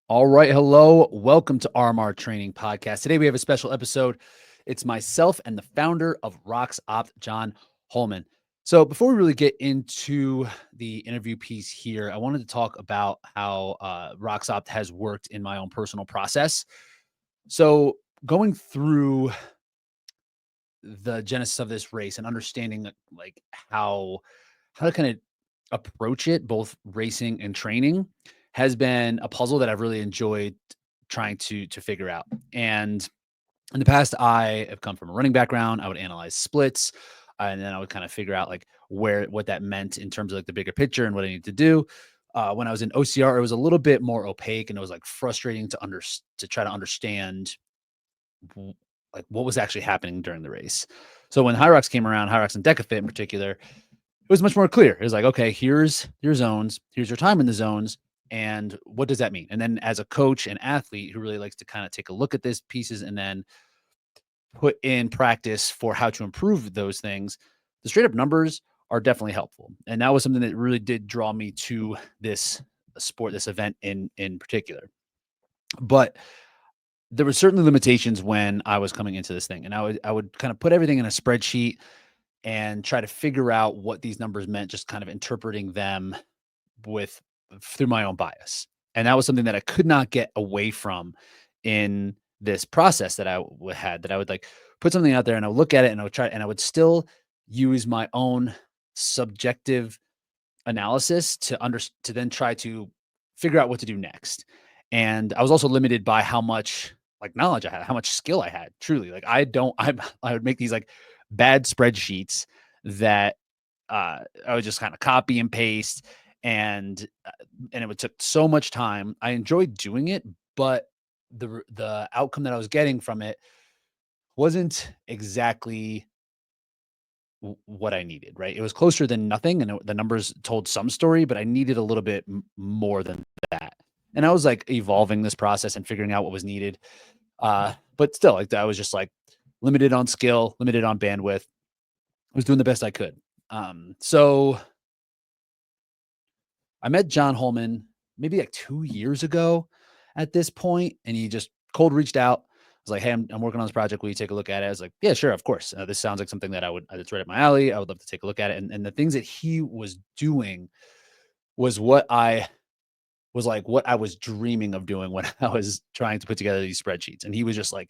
All right. Hello. Welcome to RMR Training Podcast. Today we have a special episode. It's myself and the founder of RoxOpt, Jon Holman. So before we really get into the interview piece here, I wanted to talk about how RoxOpt has worked in my own personal process. So going through the genesis of this race and understanding like how to kind of approach it, both racing and training, has been a puzzle that I've really enjoyed trying to figure out. And in the past, I have come from a running background. I would analyze splits, and then I would kind of figure out like what that meant in terms of like the bigger picture and what I need to do. When I was in OCR, it was a little bit more opaque, and it was like frustrating to try to understand like what was actually happening during the race. So when HYROX came around, HYROX and DecaFit in particular, it was much more clear. It was like, okay, here's your zones, here's your time in the zones, and what does that mean? And then as a coach and athlete who really likes to kind of take a look at these pieces and then put in practice for how to improve those things, the straight up numbers are definitely helpful. And that was something that really did draw me to this sport, this event in particular. But there were certainly limitations when I was coming into this thing, and I would kind of put everything in a spreadsheet and try to figure out what these numbers meant, just kind of interpreting them with through my own bias. And that was something that I could not get away from in this process that had, that I would like put something out there and I would look at it and I would try and I would still use my own subjective analysis to then try to figure out what to do next. And I was also limited by how much like knowledge I had, how much skill I had. Truly, like I would make these like bad spreadsheets that I would just kind of copy and paste, and and it would took so much time. I enjoyed doing it, but the outcome that I was getting from it wasn't exactly what I needed, right? It was closer than nothing, and the numbers told some story, but I needed a little bit more than that. And I was like evolving this process and figuring out what was needed. But still, like I was just like limited on skill, limited on bandwidth. I was doing the best I could. So I met Jon Holman maybe like 2 years ago at this point, and he just cold reached out. I was like, "Hey, I'm working on this project. Will you take a look at it?" I was like, "Yeah, sure, of course. This sounds like something that that's right up my alley. I would love to take a look at it." And the things that he was doing was what I was dreaming of doing when I was trying to put together these spreadsheets. And he was just like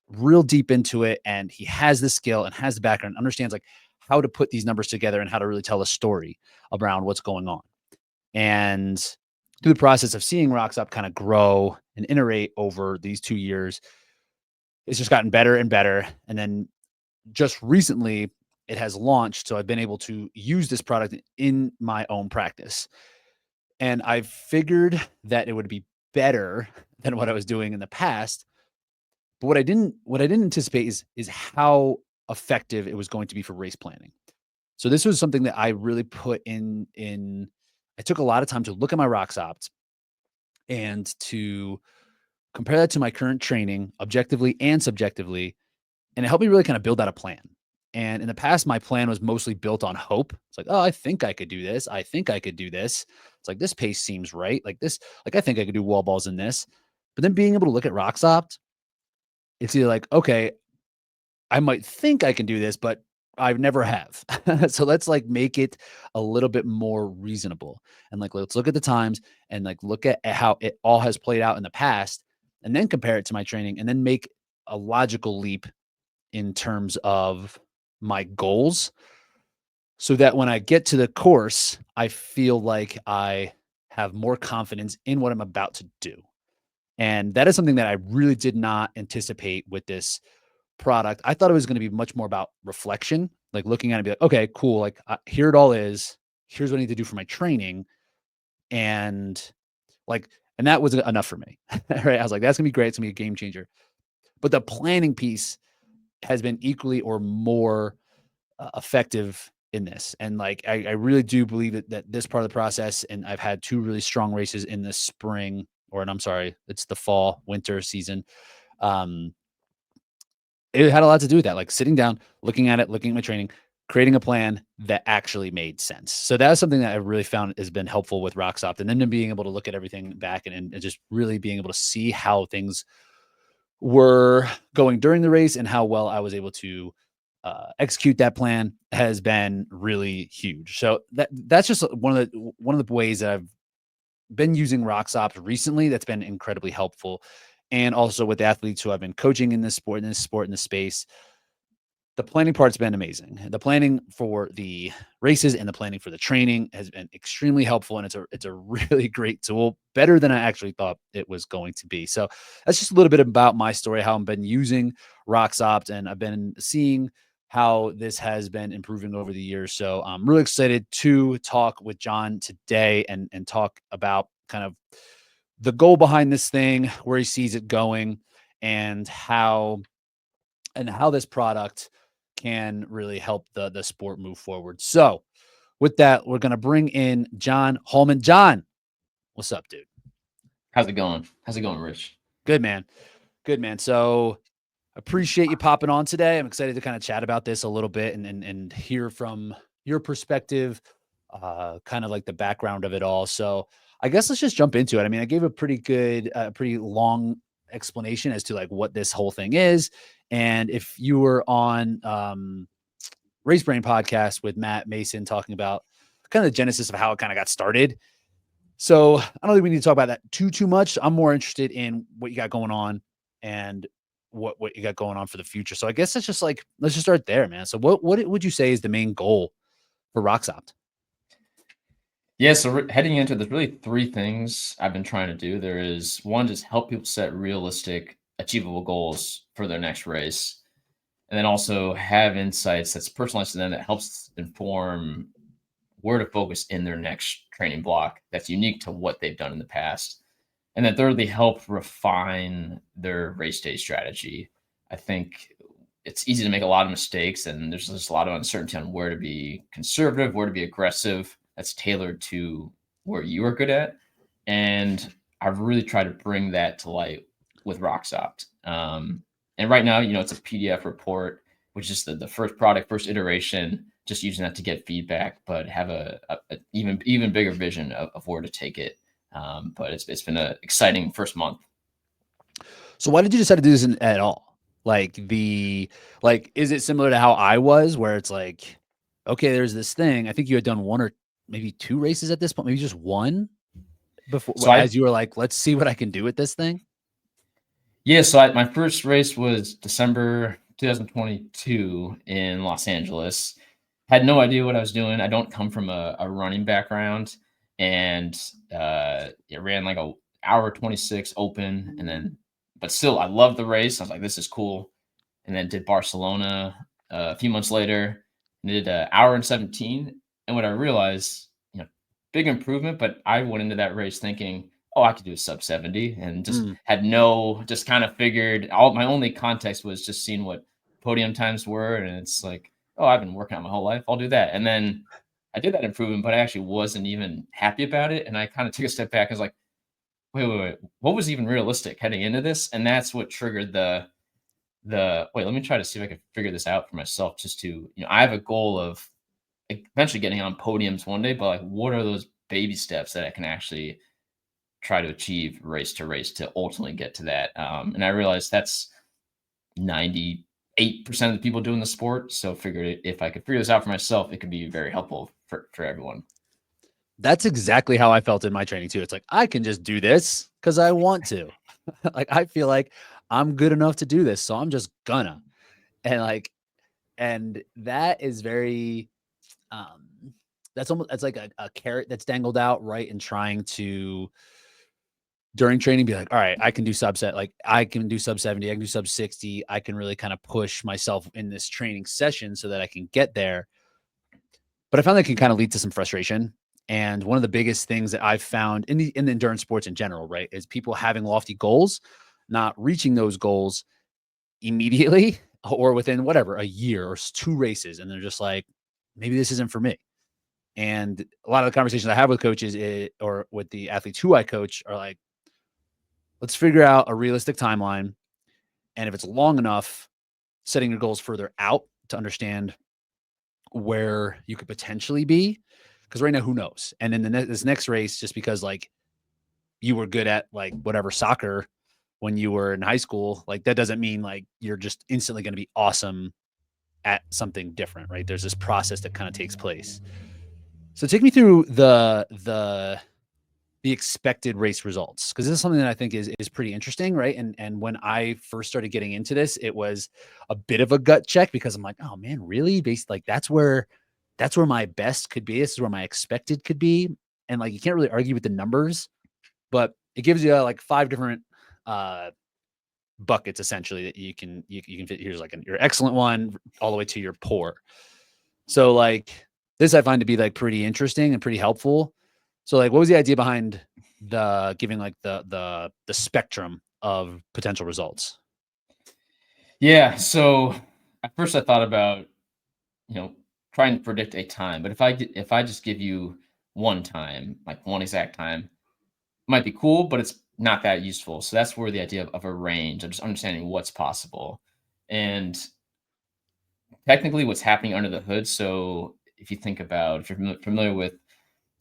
real deep into it, and he has the skill and has the background, understands like how to put these numbers together and how to really tell a story around what's going on. And through the process of seeing RoxUp kind of grow and iterate over these 2 years, it's just gotten better and better. And then just recently, it has launched. So I've been able to use this product in my own practice. And I figured that it would be better than what I was doing in the past. But what I didn't anticipate is how effective it was going to be for race planning. So this was something that I really put in. I took a lot of time to look at my RoxOpt and to compare that to my current training objectively and subjectively, and it helped me really kind of build out a plan. And in the past, my plan was mostly built on hope. It's like, oh, I think I could do this. I think I could do this. It's like this pace seems right. Like this, like I think I could do wall balls in this. But then being able to look at RoxOpt, it's either like, okay, I might think I can do this, but I never have. So let's like make it a little bit more reasonable. And like let's look at the times and like look at how it all has played out in the past and then compare it to my training and then make a logical leap in terms of my goals so that when I get to the course, I feel like I have more confidence in what I'm about to do. And that is something that I really did not anticipate with this product. I thought it was going to be much more about reflection, like looking at it and be like, okay, cool. Like here it all is. Here's what I need to do for my training. And like, and that was enough for me. Right. I was like, that's gonna be great. It's gonna be a game changer. But the planning piece has been equally or more effective in this. And like, I really do believe that this part of the process, and I've had two really strong races in the spring, or and I'm sorry, it's the fall, winter season. Um, it had a lot to do with that, like sitting down, looking at it, looking at my training, creating a plan that actually made sense. So that's something that I really found has been helpful with RoxOpt, and then being able to look at everything back and just really being able to see how things were going during the race and how well I was able to execute that plan has been really huge. So that's just one of the ways that I've been using RoxOpt recently. That's been incredibly helpful, and also with the athletes who I've been coaching in this sport, in this space, the planning part's been amazing. The planning for the races and the planning for the training has been extremely helpful, and it's a really great tool, better than I actually thought it was going to be. So that's just a little bit about my story, how I've been using RoxOpt, and I've been seeing how this has been improving over the years. So I'm really excited to talk with Jon today and talk about kind of the goal behind this thing, where he sees it going, and how this product can really help the sport move forward. So, with that, we're going to bring in Jon Holman. Jon, what's up, dude? How's it going? How's it going, Rich? Good, man. Good, man. So, appreciate you popping on today. I'm excited to kind of chat about this a little bit and hear from your perspective, kind of like the background of it all. So, I guess let's just jump into it. I mean, I gave a pretty good, pretty long explanation as to like what this whole thing is. And if you were on Race Brain podcast with Matt Mason talking about kind of the genesis of how it kind of got started. So I don't think we need to talk about that too much. I'm more interested in what you got going on and what you got going on for the future. So I guess let's just start there, man. So what would you say is the main goal for RoxOpt? Yeah, so heading into there's really three things I've been trying to do. There is one, just help people set realistic, achievable goals for their next race. And then also have insights that's personalized to them that helps inform where to focus in their next training block that's unique to what they've done in the past. And then thirdly, help refine their race day strategy. I think it's easy to make a lot of mistakes, and there's just a lot of uncertainty on where to be conservative, where to be aggressive. That's tailored to where you are good at. And I've really tried to bring that to light with RoxOpt. And right now, it's a PDF report, which is the first product, first iteration, just using that to get feedback, but have a even bigger vision of where to take it. But it's been an exciting first month. So why did you decide to do this at all? Is it similar to how I was, where it's like, okay, there's this thing. I think you had done one or maybe two races at this point, maybe just one before, So I as you were like, let's see what I can do with this thing. Yeah, so my first race was December 2022 in Los Angeles. Had no idea what I was doing. I don't come from a running background, and it ran like a hour 26 open, and then but still I loved the race. I was like, this is cool. And then did Barcelona a few months later, and did an hour and 17. And what I realized, big improvement, but I went into that race thinking, oh, I could do a sub 70, and Mm. just kind of figured all my only context was just seeing what podium times were. And it's like, oh, I've been working out my whole life. I'll do that. And then I did that improvement, but I actually wasn't even happy about it. And I kind of took a step back and was like, wait, what was even realistic heading into this? And that's what triggered the wait, let me try to see if I can figure this out for myself. Just to, I have a goal of eventually getting on podiums one day, but like, what are those baby steps that I can actually try to achieve race to race to ultimately get to that? And I realized that's 98% of the people doing the sport. So figured if I could figure this out for myself, it could be very helpful for everyone. That's exactly how I felt in my training too. It's like, I can just do this because I want to. Like, I feel like I'm good enough to do this. So I'm just gonna. And like, and that is very, um, that's like a carrot that's dangled out, right? And trying to, during training, be like, all right, I can do subset. Like, I can do sub 70, I can do sub 60. I can really kind of push myself in this training session so that I can get there. But I found that can kind of lead to some frustration. And one of the biggest things that I've found in the endurance sports in general, right, is people having lofty goals, not reaching those goals immediately or within whatever, a year or two races. And they're just like, maybe this isn't for me. And a lot of the conversations I have with coaches or with the athletes who I coach are like, let's figure out a realistic timeline. And if it's long enough, setting your goals further out to understand where you could potentially be. Because right now, who knows? And in this next race, just because like you were good at like whatever soccer when you were in high school, like that doesn't mean like you're just instantly going to be awesome at something different, right? There's this process that kind of takes place. So take me through the expected race results, because this is something that I think is pretty interesting, right? And when I first started getting into this, it was a bit of a gut check because I'm like, oh man, really? Based like that's where my best could be. This is where my expected could be, and like you can't really argue with the numbers, but it gives you like 5 different uh buckets essentially that you can fit. Here's like your excellent one all the way to your poor. So like this I find to be like pretty interesting and pretty helpful. So like what was the idea behind the giving like the spectrum of potential results? Yeah. So at first I thought about, trying to predict a time, but if I just give you one time, like one exact time, might be cool, but it's not that useful. So that's where the idea of a range, of just understanding what's possible and technically what's happening under the hood. So if you think about, if you're familiar with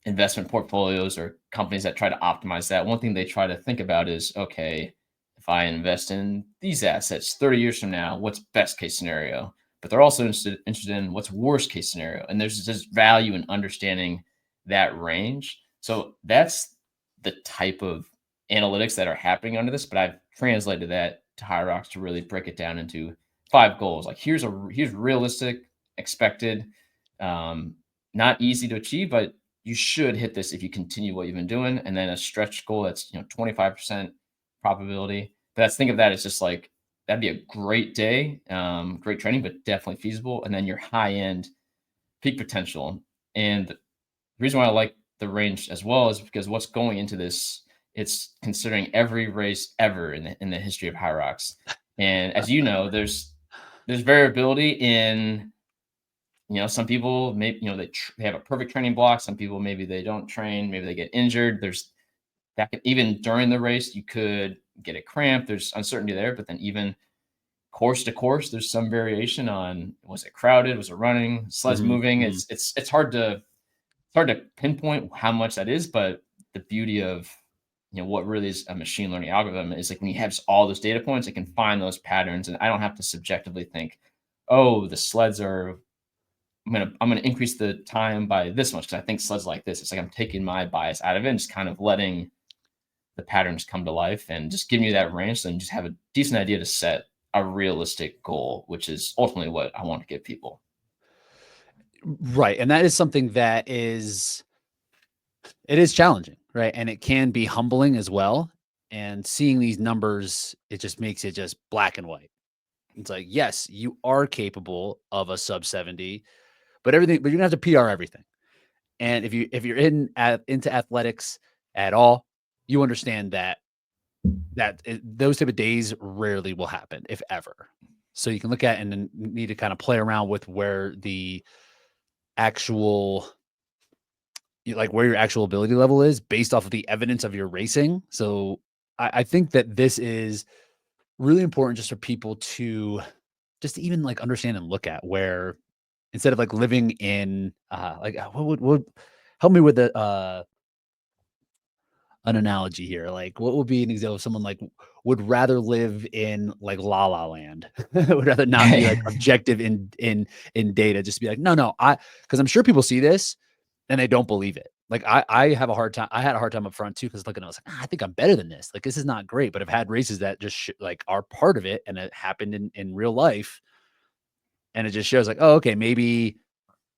investment portfolios or companies that try to optimize that, one thing they try to think about is, okay, if I invest in these assets 30 years from now, what's best case scenario? But they're also interested in what's worst case scenario. And there's this value in understanding that range. So that's the type of analytics that are happening under this. But I've translated that to HYROX to really break it down into 5 goals. Like here's realistic, expected, um, not easy to achieve, but you should hit this if you continue what you've been doing. And then a stretch goal that's 25% probability. But that's, think of that as just like that'd be a great day, great training, but definitely feasible. And then your high end peak potential. And the reason why I like the range as well is because what's going into this, it's considering every race ever in the history of HYROX. And as you know, there's variability in, some people maybe, they have a perfect training block. Some people, maybe they don't train, maybe they get injured. There's that even during the race, you could get a cramp. There's uncertainty there, but then even course to course, there's some variation on, was it crowded? Was it running? Sleds moving? Mm-hmm. It's hard to pinpoint how much that is, but the beauty of, what really is a machine learning algorithm is like when you have all those data points, it can find those patterns, and I don't have to subjectively think, oh, the sleds are, I'm gonna increase the time by this much because I think sleds like this. It's like I'm taking my bias out of it and just kind of letting the patterns come to life and just giving you that range, so you just have a decent idea to set a realistic goal, which is ultimately what I want to give people. Right. And that is something that it is challenging, right? And it can be humbling as well. And seeing these numbers, it just makes it just black and white. It's like, yes, you are capable of a sub 70, but you're gonna have to PR everything. And if you're into athletics at all, you understand those type of days rarely will happen, if ever. So you can look at and then need to kind of play around with where the actual like where your actual ability level is based off of the evidence of your racing. So I think that this is really important just for people to just even like understand and look at where instead of like living in what would help me with the an analogy here. Like what would be an example of someone like would rather live in like La La Land, would rather not be like objective in data, just be like, no, because I'm sure people see this and they don't believe it. Like I have a hard time. I had a hard time up front too because looking, I was like, I think I'm better than this. Like this is not great. But I've had races that just like are part of it, and it happened in real life, and it just shows like, oh, okay, maybe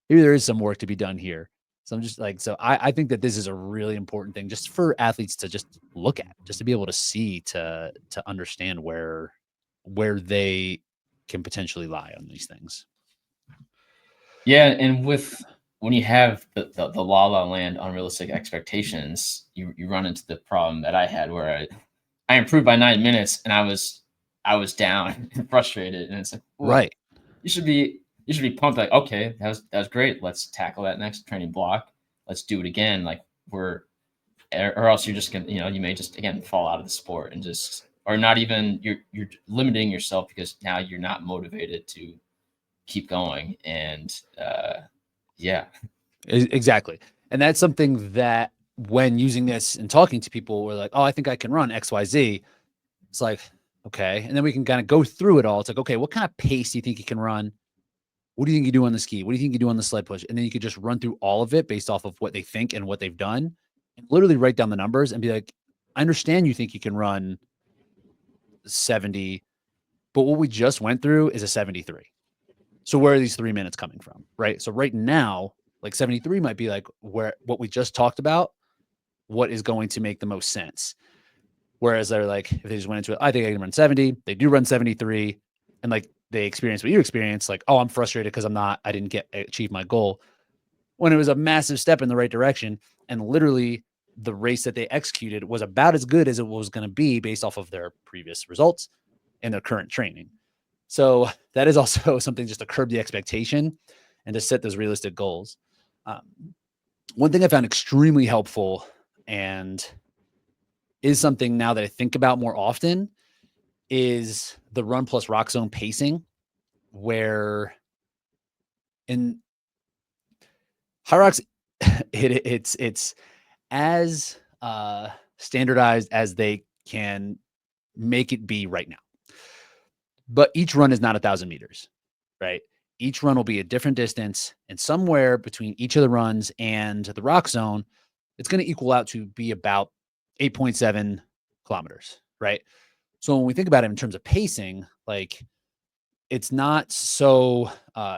there is some work to be done here. So I'm just like, so I think that this is a really important thing just for athletes to just look at, just to be able to see, to understand where they can potentially lie on these things. Yeah, and with when you have the La La Land unrealistic expectations, you run into the problem that I had where I improved by 9 minutes and I was down and frustrated, and it's like, well, Right. you should be pumped, like, okay, that was great. Let's tackle that next training block. Let's do it again. Like or else you're just gonna, you may just again fall out of the sport and just, or not even, you're limiting yourself because now you're not motivated to keep going. And yeah. Exactly. And that's something that when using this and talking to people, we're like, oh, I think I can run XYZ. It's like, okay. And then we can kind of go through it all. It's like, okay, what kind of pace do you think you can run? What do you think you do on the ski? What do you think you do on the sled push? And then you could just run through all of it based off of what they think and what they've done and literally write down the numbers and be like, I understand you think you can run 70, but what we just went through is a 73. So where are these 3 minutes coming from? Right. So right now, like 73 might be like where what we just talked about, what is going to make the most sense. Whereas they're like, if they just went into it, I think I can run 70, they do run 73, and like they experience what you experience, like, oh, I'm frustrated because I didn't achieve my goal. When it was a massive step in the right direction. And literally the race that they executed was about as good as it was going to be based off of their previous results and their current training. So that is also something just to curb the expectation and to set those realistic goals. Um, One thing I found extremely helpful and is something now that I think about more often is the run plus rock zone pacing, where in HYROX, it's as standardized as they can make it be right now. But each run is not 1,000 meters, right? Each run will be a different distance, and somewhere between each of the runs and the rock zone, it's going to equal out to be about 8.7 kilometers, right? So when we think about it in terms of pacing, like it's not so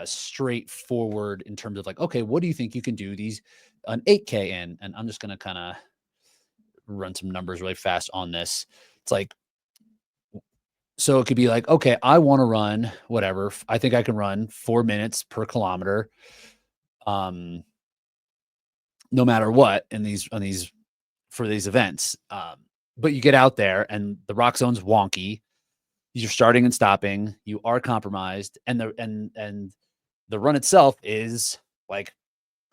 straightforward in terms of like, okay, what do you think you can do these an 8K in? And I'm just going to kind of run some numbers really fast on this. It's like, so it could be like, okay, I want to run whatever. I think I can run 4 minutes per kilometer, um, no matter what in these on these for these events. But you get out there and the rock zone's wonky. You're starting and stopping. You are compromised, and the run itself is like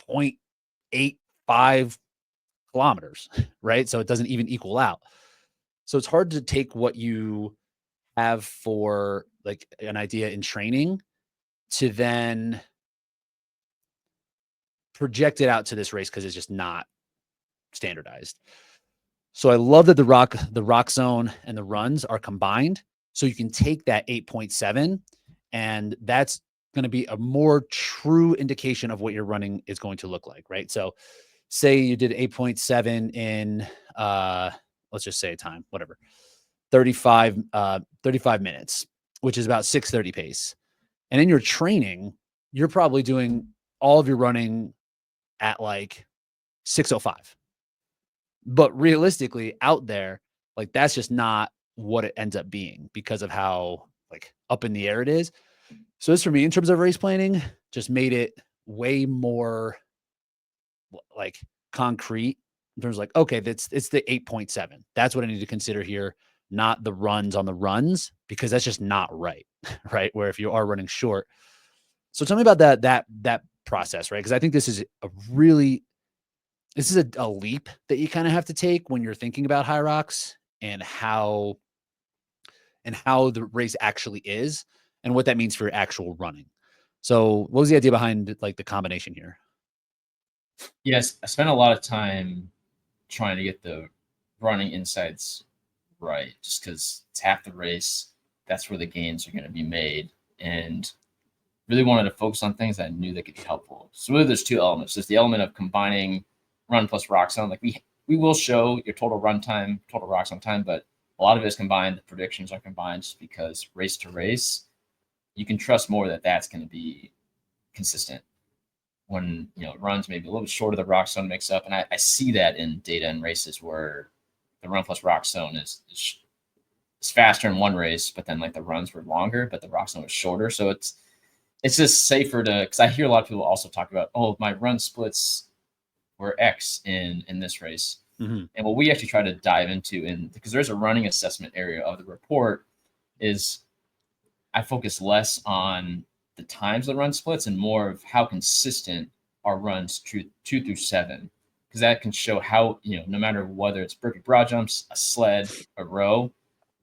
0.85 kilometers, right? So it doesn't even equal out. So it's hard to take what you have for like an idea in training to then project it out to this race because it's just not standardized. So I love that the rock zone and the runs are combined. So you can take that 8.7, and that's going to be a more true indication of what your running is going to look like, right? So say you did 8.7 in let's just say a time, whatever, 35 minutes, which is about 6:30 pace. And in your training, you're probably doing all of your running at like 6:05. But realistically, out there, like that's just not what it ends up being because of how like up in the air it is. So this for me in terms of race planning just made it way more like concrete in terms of like, okay, it's the 8.7. That's what I need to consider here, not the runs on the runs, because that's just not right. Right. Where if you are running short. So tell me about that process, right? Because I think this is a leap that you kind of have to take when you're thinking about HYROX and how the race actually is and what that means for your actual running. So what was the idea behind like the combination here? Yes, I spent a lot of time trying to get the running insights right, just because it's half the race. That's where the gains are going to be made. And really wanted to focus on things that I knew that could be helpful. So really there's two elements. There's the element of combining run plus rock zone. Like we will show your total run time, total rock zone time, but a lot of it is combined. The predictions are combined just because race to race, you can trust more that that's going to be consistent. When runs maybe a little bit shorter, the rock zone makes up, and I see that in data in races where the run plus rock zone is faster in one race, but then like the runs were longer, but the rock zone was shorter. So it's just safer to, because I hear a lot of people also talk about, oh, my run splits were X in this race. Mm-hmm. And what we actually try to dive into, because there's a running assessment area of the report, is I focus less on the times the run splits and more of how consistent our runs two through seven, because that can show how, no matter whether it's burpee broad jumps, a sled, a row,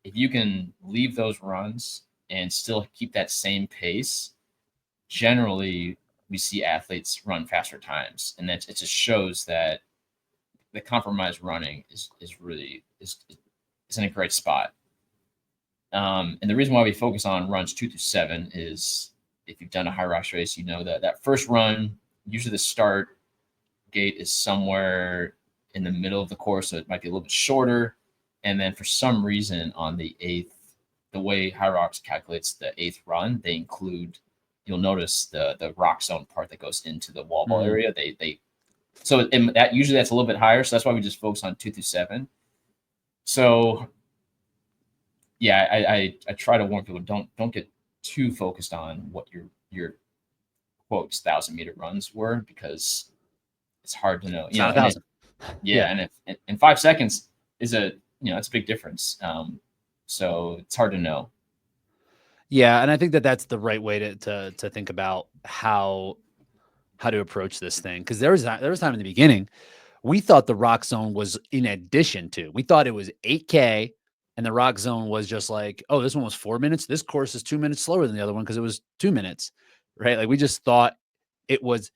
if you can leave those runs and still keep that same pace, generally we see athletes run faster times, and it just shows that the compromised running is in a great spot. And the reason why we focus on runs 2 through 7 is, if you've done a HYROX race, you know that first run, usually the start gate is somewhere in the middle of the course, so it might be a little bit shorter. And then for some reason on the 8th, the way HYROX calculates the 8th run, they include, you'll notice the rock zone part that goes into the wall ball area. So that usually that's a little bit higher. So that's why we just focus on 2 through 7. So yeah, I try to warn people, don't get too focused on what your quotes 1,000-meter runs were, because it's hard to know. It's not 1,000. And if 5 seconds is it's a big difference. So it's hard to know. Yeah, and I think that's the right way to think about how to approach this thing, because there was time in the beginning we thought the rock zone was in addition to. We thought it was 8K, and the rock zone was just like, oh, this one was 4 minutes. This course is 2 minutes slower than the other one because it was 2 minutes, right? Like we just thought it was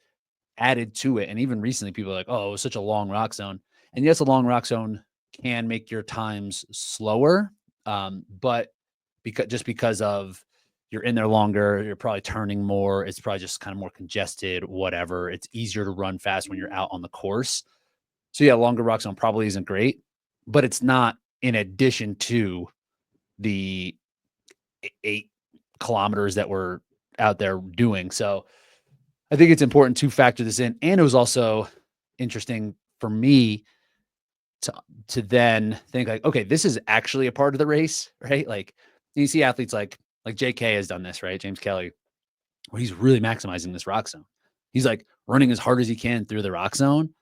added to it. And even recently, people are like, oh, it was such a long rock zone. And yes, a long rock zone can make your times slower, but because of you're in there longer, you're probably turning more. It's probably just kind of more congested, whatever. It's easier to run fast when you're out on the course. So yeah, longer rock zone probably isn't great, but it's not in addition to the 8 kilometers that we're out there doing. So I think it's important to factor this in. And it was also interesting for me to then think like, okay, this is actually a part of the race, right? Like you see athletes like JK has done this, right? James Kelly, where he's really maximizing this rock zone. He's like running as hard as he can through the rock zone.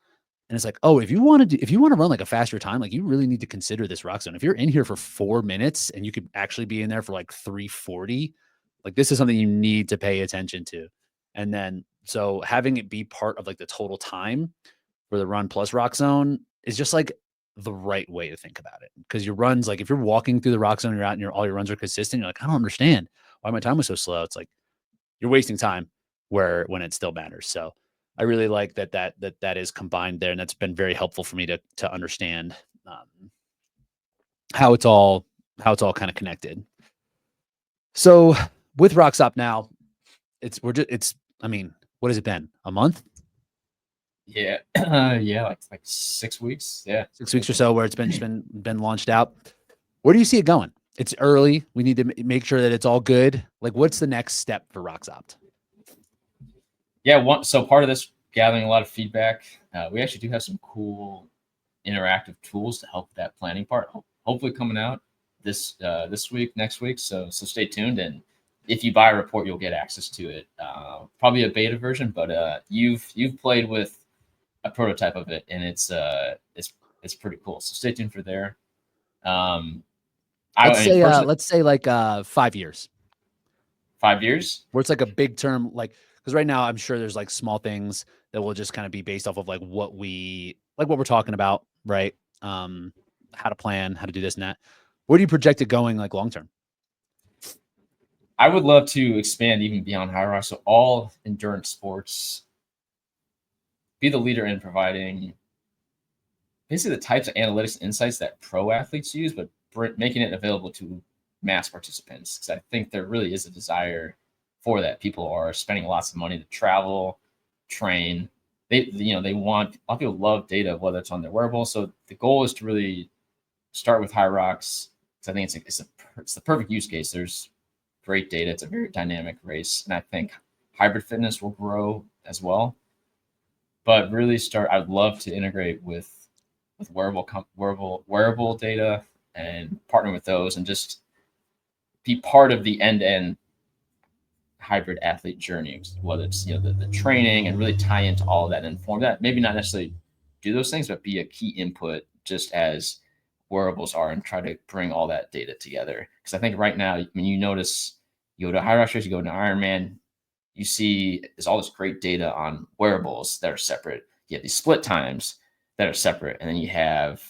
And it's like, oh, if you want to run like a faster time, like you really need to consider this rock zone. If you're in here for 4 minutes and you could actually be in there for like 3:40, like this is something you need to pay attention to. And then, so having it be part of like the total time for the run plus rock zone is just like the right way to think about it. Because your runs, like if you're walking through the rock zone, you're out and all your runs are consistent. You're like, I don't understand why my time was so slow. It's like you're wasting time when it still matters. So I really like that is combined there, and that's been very helpful for me to understand how it's all kind of connected. So with RoxOpt now, I mean, what has it been? A month? Yeah, like 6 weeks. Yeah, 6 weeks or so, where it's been launched out. Where do you see it going? It's early. We need to make sure that it's all good. Like, what's the next step for RoxOpt? Yeah, so part of this, gathering a lot of feedback. We actually do have some cool interactive tools to help that planning part. Hopefully coming out this week, next week. So stay tuned, and if you buy a report, you'll get access to it. Probably a beta version, but you've played with a prototype of it, and it's pretty cool. So stay tuned for there. Let's say like 5 years. 5 years, where it's like a big term, like, because right now I'm sure there's like small things that will just kind of be based off of like what we're talking about, right? How to plan, how to do this and that. Where do you project it going like long term? I would love to expand even beyond HYROX. So all endurance sports, be the leader in providing basically the types of analytics insights that pro athletes use, but making it available to mass participants. Because I think there really is a desire for that. People are spending lots of money to travel, train. They want, a lot of people love data, whether it's on their wearable. So the goal is to really start with HYROX, because I think it's the perfect use case. There's great data. It's a very dynamic race, and I think hybrid fitness will grow as well. But really I'd love to integrate with wearable data and partner with those, and just be part of the end-to-end hybrid athlete journey, whether it's the training, and really tie into all of that and inform that. Maybe not necessarily do those things, but be a key input, just as wearables are, and try to bring all that data together. Because I think right now, I mean, you notice, you go to HYROX race, you go to Ironman, you see there's all this great data on wearables that are separate. You have these split times that are separate, and then you have,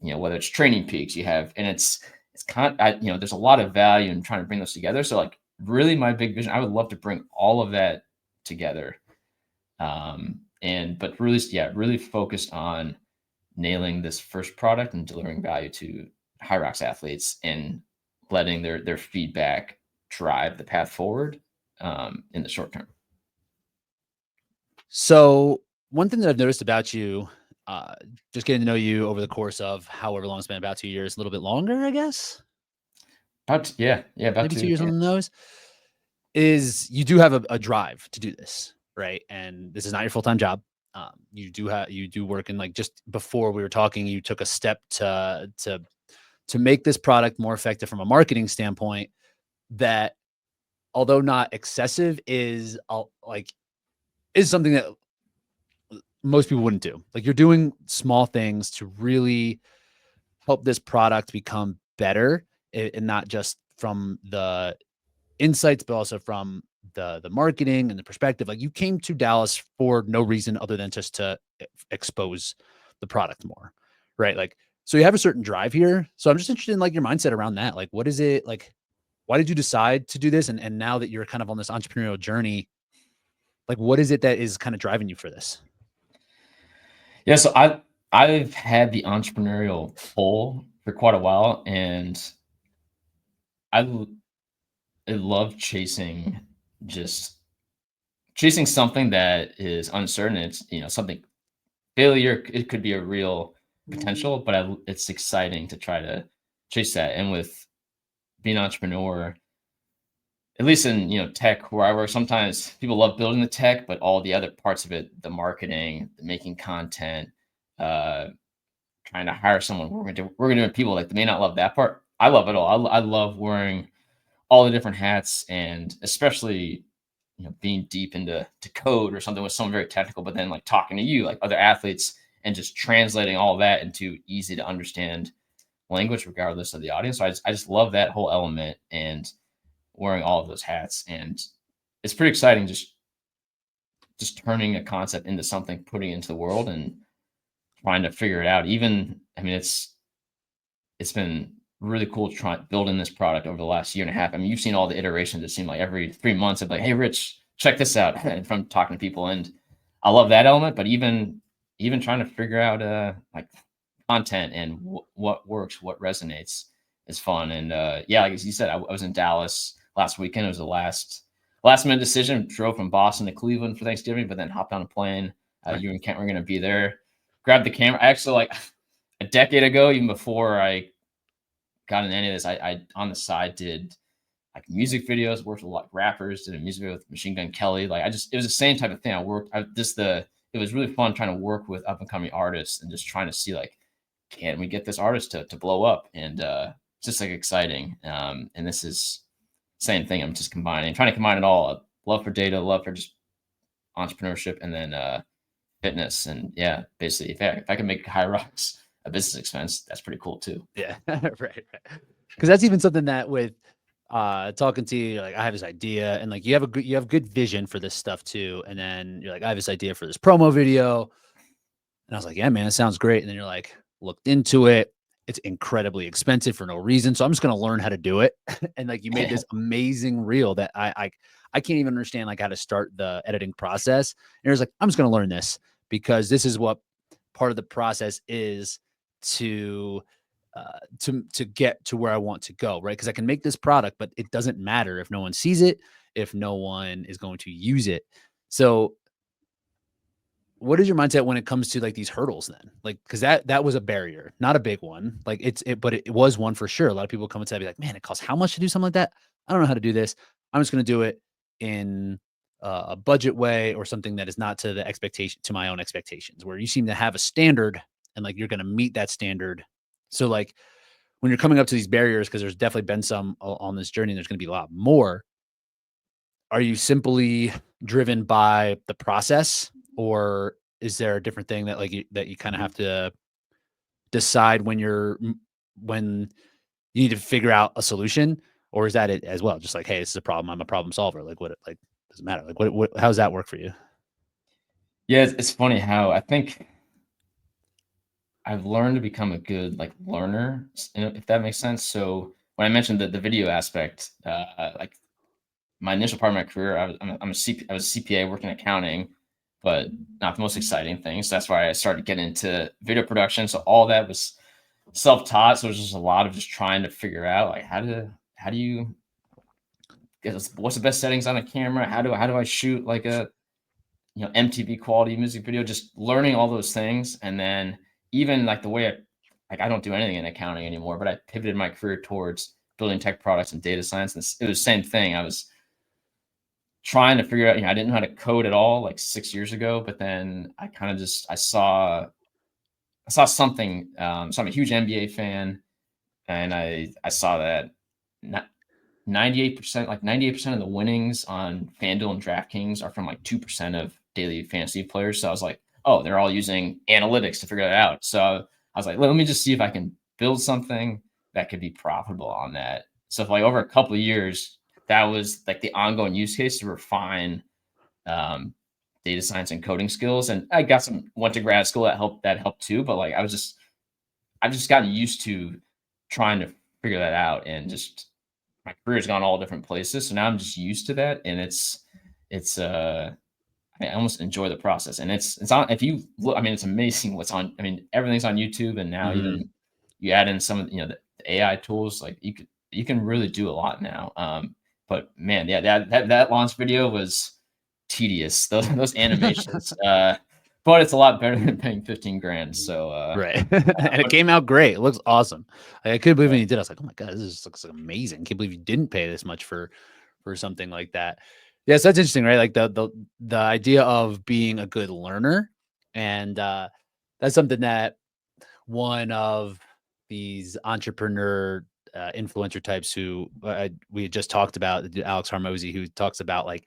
whether it's training peaks, you have, and it's there's a lot of value in trying to bring those together. So like, really, my big vision, I would love to bring all of that together. But really, yeah, really focused on nailing this first product and delivering value to HYROX athletes and letting their feedback drive the path forward in the short term. So one thing that I've noticed about you, just getting to know you over the course of however long it's been, about 2 years, a little bit longer, I guess, About about maybe 2 to. years Yeah. on the nose, is you do have a drive to do this, right? And this is not your full-time job. You do work in, like, just before we were talking, you took a step to make this product more effective from a marketing standpoint that, although not excessive, is something that most people wouldn't do. Like, you're doing small things to really help this product become better, and not just from the insights, but also from the marketing and the perspective. Like, you came to Dallas for no reason other than just to expose the product more, right? Like, so you have a certain drive here. So I'm just interested in, like, your mindset around that. Like, what is it like? Why did you decide to do this? And now that you're kind of on this entrepreneurial journey, like, what is it that is kind of driving you for this? Yeah, so I've had the entrepreneurial pull for quite a while, and I l- I love just chasing something that is uncertain. It's something failure. It could be a real potential, but it's exciting to try to chase that. And with being an entrepreneur, at least in tech where I work, sometimes people love building the tech, but all the other parts of it, the marketing, the making content, uh, trying to hire someone, working with people, like, they may not love that part. I love it all. I love wearing all the different hats, and especially being deep into code or something with someone very technical, but then, like, talking to you, like other athletes, and just translating all that into easy to understand language regardless of the audience. So I just love that whole element and wearing all of those hats, and it's pretty exciting just turning a concept into something, putting it into the world, and trying to figure it out. Even, I mean, it's been really cool trying building this product over the last year and a half. I mean, you've seen all the iterations. It seemed like every 3 months, I'm like, "Hey, Rich, check this out," and from talking to people, and I love that element. But even trying to figure out like content and what works, what resonates is fun. And yeah, like as you said, I was in Dallas last weekend. It was the last minute decision. Drove from Boston to Cleveland for Thanksgiving, but then hopped on a plane. Right. You and Kent were going to be there. Grabbed the camera. I actually, like, a decade ago, even before I got into any of this, I on the side did like music videos, worked with a lot of rappers, did a music video with Machine Gun Kelly. Like, it was the same type of thing. It was really fun trying to work with up and coming artists and just trying to see, like, can we get this artist to blow up? And it's just, like, exciting. And this is same thing. I'm just trying to combine it all. Love for data, love for just entrepreneurship, and then fitness. And yeah, basically, if I can make HYROX a business expense, that's pretty cool too. Yeah. Right. Because that's even something that, with talking to you, you're like, I have this idea, and, like, you have good vision for this stuff too. And then you're like, I have this idea for this promo video. And I was like, yeah, man, it sounds great. And then you're like, looked into it. It's incredibly expensive for no reason. So I'm just gonna learn how to do it. And, like, you made this amazing reel that I can't even understand, like, how to start the editing process. And it was like, I'm just gonna learn this, because this is what part of the process is to to get to where I want to go, right? Because I can make this product, but it doesn't matter if no one sees it, if no one is going to use it. So what is your mindset when it comes to, like, these hurdles then? Like, because that was a barrier, not a big one. Like, but it was one for sure. A lot of people come and say, be like, man, it costs how much to do something like that? I don't know how to do this. I'm just going to do it in a budget way, or something that is not to the expectation, to my own expectations, where you seem to have a standard, and, like, you're going to meet that standard. So, like, when you're coming up to these barriers, because there's definitely been some on this journey, and there's going to be a lot more. Are you simply driven by the process, or is there a different thing that, like, that you kind of have to decide when when you need to figure out a solution, or is that it as well? Just like, hey, this is a problem. I'm a problem solver. Like, like, doesn't matter. Like, how does that work for you? Yeah, it's funny how I think I've learned to become a good, like, learner, if that makes sense. So when I mentioned the video aspect, like, my initial part of my career, I was a CPA working accounting, but not the most exciting thing. So that's why I started getting into video production. So all that was self-taught. So it was just a lot of just trying to figure out like how do you what's the best settings on a camera? How do I shoot like a MTV quality music video? Just learning all those things, and then even like the way I don't do anything in accounting anymore, but I pivoted my career towards building tech products and data science. And it was the same thing. I was trying to figure out, I didn't know how to code at all like 6 years ago, but then I kind of just I saw something. So I'm a huge NBA fan, and I saw that 98%, like 98% of the winnings on FanDuel and DraftKings are from like 2% of daily fantasy players. So I was like, oh, they're all using analytics to figure that out. So I was like, let me just see if I can build something that could be profitable on that. So for like over a couple of years, that was like the ongoing use case to refine um, data science and coding skills. And I went to grad school that helped too. But like I've just gotten used to trying to figure that out, and just my career's gone all different places. So now I'm just used to that. And it's I almost enjoy the process. And it's on, if you look, I mean, it's amazing what's on. I mean, everything's on YouTube, and now Mhm. even you add in some of the AI tools, like you can really do a lot now. But man, yeah, that launch video was tedious. Those animations. But it's a lot better than paying 15 grand. So Right. And it but came out great. It looks awesome. I couldn't believe yeah, when you did. I was like, "Oh my god, looks like amazing. Can't believe you didn't pay this much for something like that." Yes, that's interesting, right? Like the idea of being a good learner, and that's something that one of these entrepreneur influencer types who we had just talked about, Alex Harmozy, who talks about like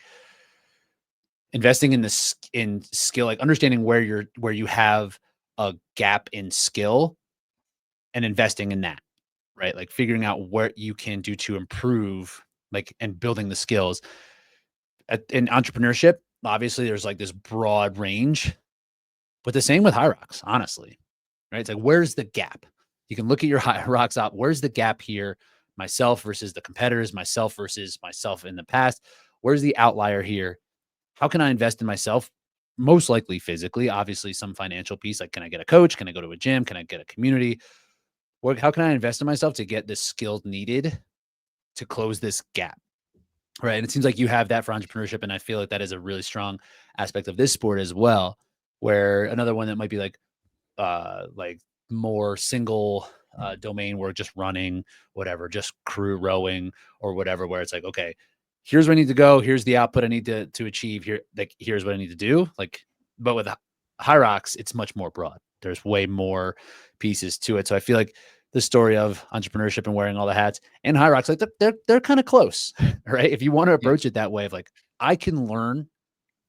investing in in skill, like understanding where you have a gap in skill and investing in that, right? Like figuring out what you can do to improve, like, and building the skills. In entrepreneurship, obviously, there's like this broad range, but the same with HYROX, honestly, right? It's like, where's the gap? You can look at your RoxOpt. Where's the gap here? Myself versus the competitors, myself versus myself in the past. Where's the outlier here? How can I invest in myself? Most likely physically, obviously, some financial piece. Like, can I get a coach? Can I go to a gym? Can I get a community? How can I invest in myself to get the skills needed to close this gap? Right. And it seems like you have that for entrepreneurship. And I feel like that is a really strong aspect of this sport as well. Where another one that might be like more single domain work, just running, whatever, just crew rowing or whatever, where it's like, okay, here's where I need to go. Here's the output I need to achieve here. Like, here's what I need to do. Like, but with HYROX, it's much more broad. There's way more pieces to it. So I feel like the story of entrepreneurship and wearing all the hats and HYROX, like they're kind of close, right? If you want to yeah, approach it that way of like, I can learn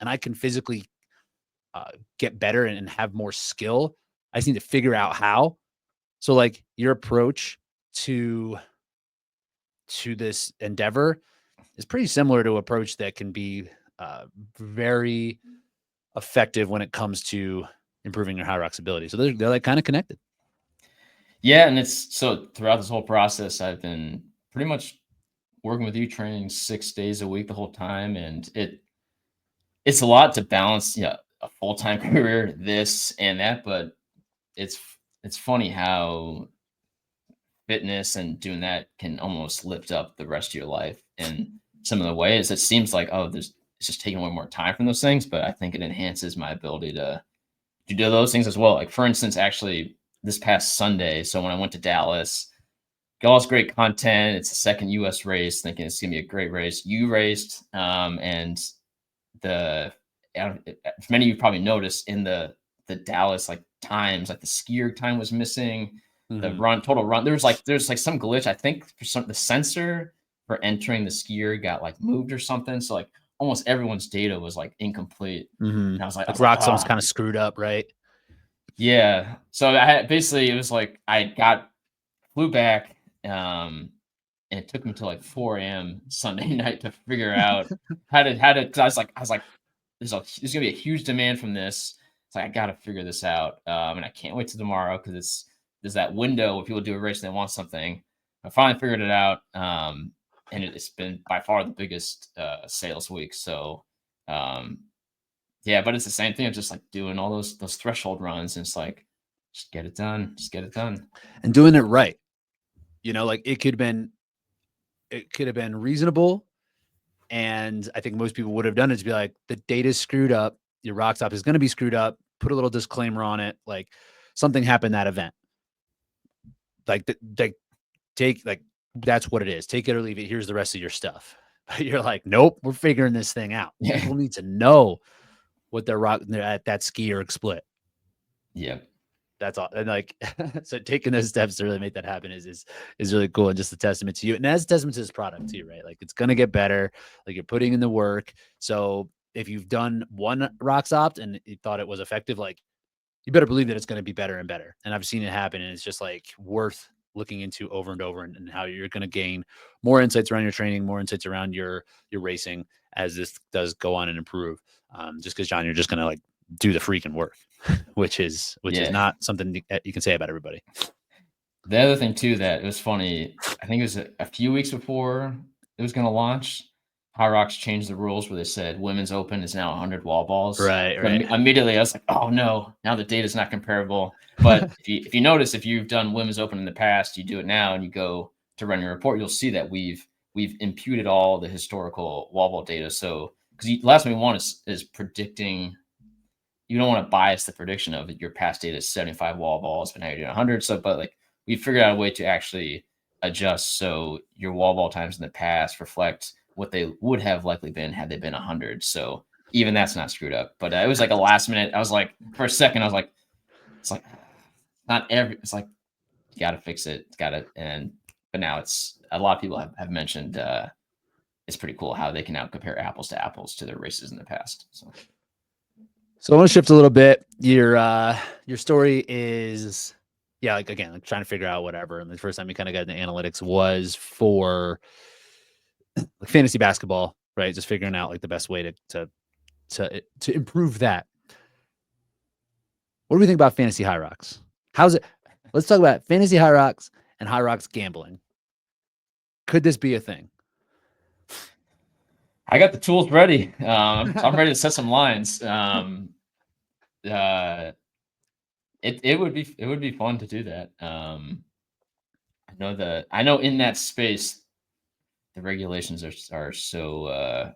and I can physically get better and have more skill. I just need to figure out how. So like your approach to this endeavor is pretty similar to approach that can be very effective when it comes to improving your HYROX ability. So they're like kind of connected. yeah. And it's so throughout this whole process, I've been pretty much working with you, training 6 days a week the whole time, and it's a lot to balance, a full-time career, this and that. But it's it's funny how fitness and doing that can almost lift up the rest of your life in some of the ways. It seems like, oh, there's it's just taking away more time from those things, but I think it enhances my ability to do those things as well. Like for instance, actually this past Sunday, so when I went to Dallas, got all this great content. It's the second US race, thinking it's gonna be a great race. You raced, and the many of you probably noticed in the Dallas like times, like the skier time was missing, the Mhm. total run. There's like some glitch. I think for some the sensor for entering the skier got like moved or something. So like almost everyone's data was like incomplete. And Mhm. I Like was like, Rock's almost ah, kind of screwed up, right? yeah. So I had basically it was like flew back, and it took me till like 4 a.m. Sunday night to figure out how to. 'Cause I was like, there's gonna be a huge demand from this. It's like I got to figure this out, and I can't wait till tomorrow because there's that window where people do a race and they want something. I finally figured it out, and it's been by far the biggest sales week. So yeah, but it's the same thing of just like doing all those threshold runs, and it's like just get it done, just get it done, and doing it right. Like it could have been reasonable. And I think most people would have done it to be like, the data's screwed up. Your RoxOpt is going to be screwed up. Put a little disclaimer on it. Like something happened that event. Like that's what it is. Take it or leave it. Here's the rest of your stuff. But you're like, nope, we're figuring this thing out. Yeah. People need to know what they're at that ski or split. Yeah. That's all. And like, so taking those steps to really make that happen is really cool, and just a testament to you. And that's a testament to this product too, right? Like it's going to get better. Like you're putting in the work. So if you've done one RoxOpt and you thought it was effective, like you better believe that it's going to be better and better. And I've seen it happen, and it's just like worth looking into over and over, and how you're going to gain more insights around your training, more insights around your racing as this does go on and improve. Just because, John, you're just going to like do the freaking work, which is not something that you can say about everybody. The other thing too, that it was funny, I think it was a few weeks before it was going to launch, HYROX changed the rules where they said women's open is now 100 wall balls. Right. So immediately I was like, oh no, now the data is not comparable. But if you notice, if you've done women's open in the past, you do it now and you go to run your report, you'll see that we've imputed all the historical wall ball data. So because the last thing we want is predicting. You don't want to bias the prediction of your past data is 75 wall balls, but now you're doing 100. So, but like we figured out a way to actually adjust so your wall ball times in the past reflect what they would have likely been had they been 100. So even that's not screwed up. But it was like a last minute. I was like, for a second, I was like, it's like not every. It's like you got to fix it. Got it. But now it's a lot of people have mentioned. It's pretty cool how they can now compare apples to apples to their races in the past. So I want to shift a little bit. Your story is, like again, like trying to figure out whatever. And the first time you kind of got into analytics was for like fantasy basketball, right? Just figuring out like the best way to improve that. What do we think about fantasy HYROX? How's it? Let's talk about fantasy HYROX and HYROX gambling. Could this be a thing? I got the tools ready. So I'm ready to set some lines. It would be fun to do that. I know in that space, the regulations are so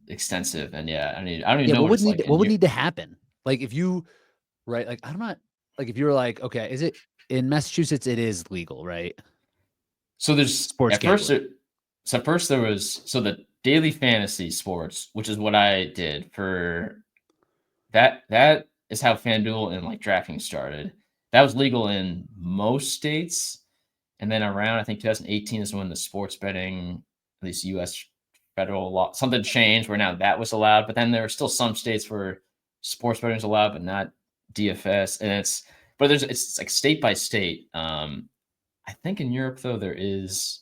extensive, and I don't even know what would need to happen. Like if you, right? Like I'm not like if you were like, okay, is it in Massachusetts? It is legal, right? So there's sports gambling. First there was the daily fantasy sports, which is what I did for that. That is how FanDuel and like DraftKings started. That was legal in most states. And then around, I think 2018 is when the sports betting, at least U.S. federal law, something changed where now that was allowed. But then there are still some states where sports betting is allowed, but not DFS. And it's like state by state. I think in Europe though there is,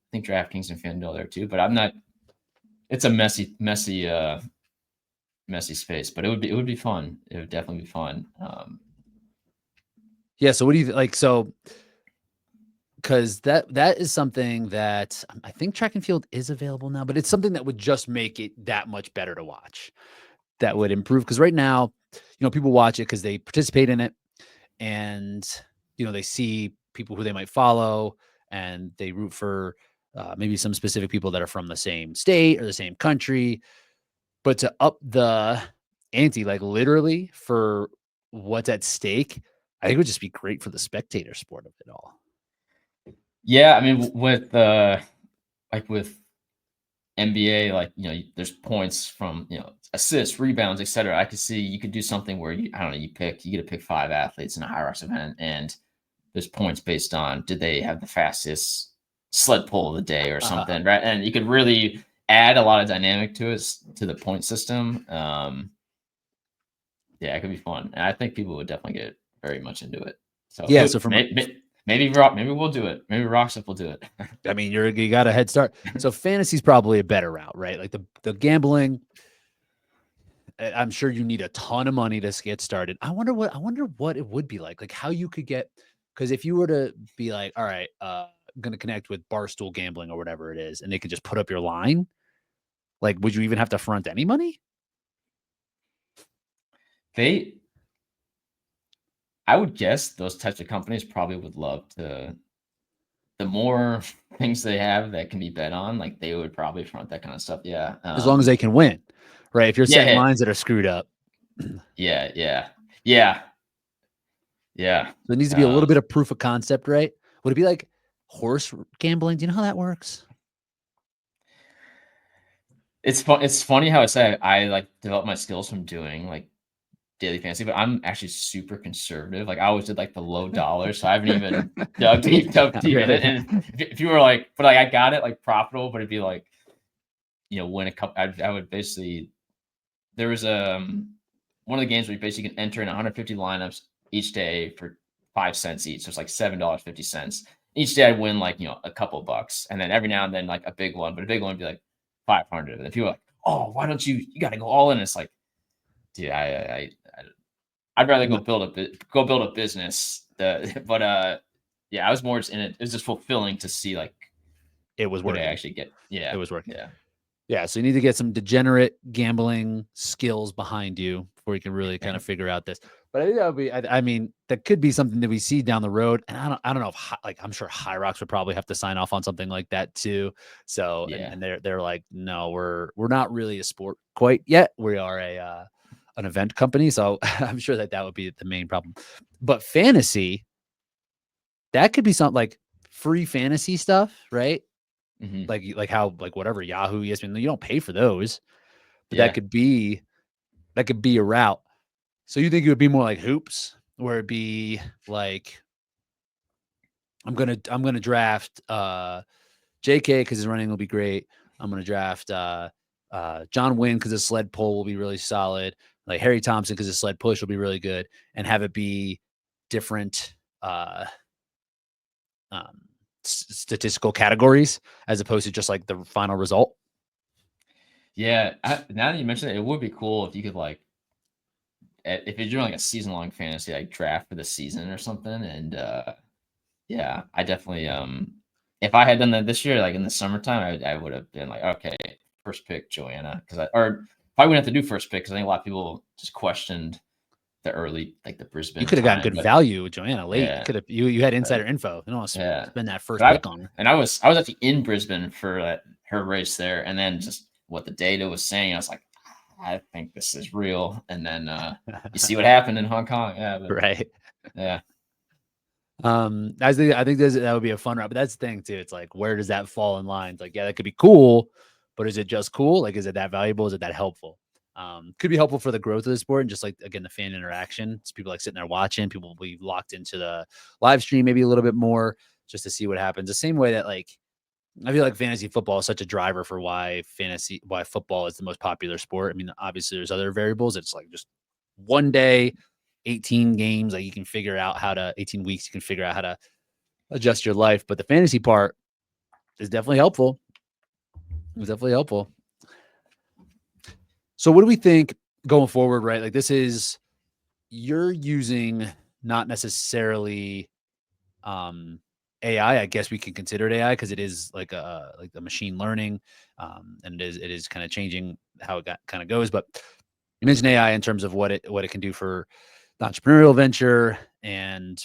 I think DraftKings and FanDuel there too. But I'm not. It's a messy space. But it would be fun. It would definitely be fun. So what do you like? So. Because that is something that I think track and field is available now, but it's something that would just make it that much better to watch. That would improve, because right now, people watch it because they participate in it, and they see people who they might follow, and they root for maybe some specific people that are from the same state or the same country. But to up the ante, like literally for what's at stake, I think it would just be great for the spectator sport of it all. Yeah, I mean, with NBA, there's points from assists, rebounds, etc. I could see you could do something where you get to pick 5 athletes in a HYROX event, and there's points based on did they have the fastest sled pull of the day or something, right? And you could really add a lot of dynamic to the point system. It could be fun, and I think people would definitely get very much into it. So so from maybe we'll do it. Maybe RoxOpt will do it. I mean, you got a head start. So fantasy's probably a better route, right? Like the gambling, I'm sure you need a ton of money to get started. I wonder what it would be like how you could get, because if you were to be like, all right, going to connect with Barstool Gambling or whatever it is, and they can just put up your line, like, would you even have to front any money? I would guess those types of companies probably would love to. The more things they have that can be bet on, like they would probably front that kind of stuff. Yeah. As long as they can win, right? If you're setting Yeah. lines that are screwed up. Yeah. So it needs to be a little bit of proof of concept, right? Would it be like horse gambling? Do you know how that works? It's fun. It's funny how I like developed my skills from doing like daily fantasy, but I'm actually super conservative. Like I always did like the low dollar, so I haven't even dug deep in it. And if you were like, but like I got it like profitable, but it'd be like, win a couple. I would basically. There was one of the games where you basically can enter in 150 lineups each day for 5 cents each. So it's like $7.50. Each day I'd win like, a couple bucks. And then every now and then like a big one, but a big one would be like 500. And if people are like, oh, why don't you got to go all in? It's like, dude, I'd rather go build a business. But yeah, I was more just in it. It was just fulfilling to see like it was what I working. actually get. Yeah. It was working. Yeah. Yeah, so you need to get some degenerate gambling skills behind you before you can really kind of figure out this. But I think that would be, I mean, that could be something that we see down the road. And I don't know if like I'm sure HYROX would probably have to sign off on something like that too. So Yeah. and they're like, no, we're not really a sport quite yet. We are an event company, so I'm sure that would be the main problem. But fantasy, that could be something like free fantasy stuff, right? Mm-hmm. Like how like whatever Yahoo, ESPN, you don't pay for those, but Yeah. that could be a route. So you think it would be more like hoops, where it'd be like I'm gonna draft JK because his running will be great. I'm gonna draft John Wynn because his sled pull will be really solid. Like Harry Thompson because his sled push will be really good, and have it be different um, statistical categories as opposed to just like the final result. Yeah, now that you mention it, it would be cool if you could like, if you're doing like a season long fantasy like draft for the season or something. And yeah, I definitely if I had done that this year, like in the summertime, I would have been like, okay, first pick Joanna, because or I wouldn't have to do first pick because I think a lot of people just questioned the early like the Brisbane. You could have gotten good But value with Joanna late. yeah, You could have you had insider info. You don't want to yeah. spend that first But pick on her. and I was actually in Brisbane for her race there, and then just what the data was saying, I was like, I think this is real. And then you see what happened in Hong Kong. Yeah, but, Right. yeah. I think that would be a fun route, but that's the thing too. It's like, where does that fall in line? It's like, yeah, that could be cool, but is it just cool? Like, is it that valuable? Is it that helpful? Could be helpful for the growth of the sport and just like, again, the fan interaction. It's people like sitting there watching, people will be locked into the live stream maybe a little bit more just to see what happens. The same way that like, I feel like fantasy football is such a driver for why football is the most popular sport. I mean, obviously there's other variables. It's like just one day, 18 games, like you can figure out 18 weeks, you can figure out how to adjust your life. But the fantasy part is definitely helpful. It was definitely helpful. So what do we think going forward, right? Like you're using not necessarily AI. I guess we can consider it AI because it is like the machine learning, and it is kind of changing how it kind of goes. But you mentioned AI in terms of what it can do for the entrepreneurial venture, and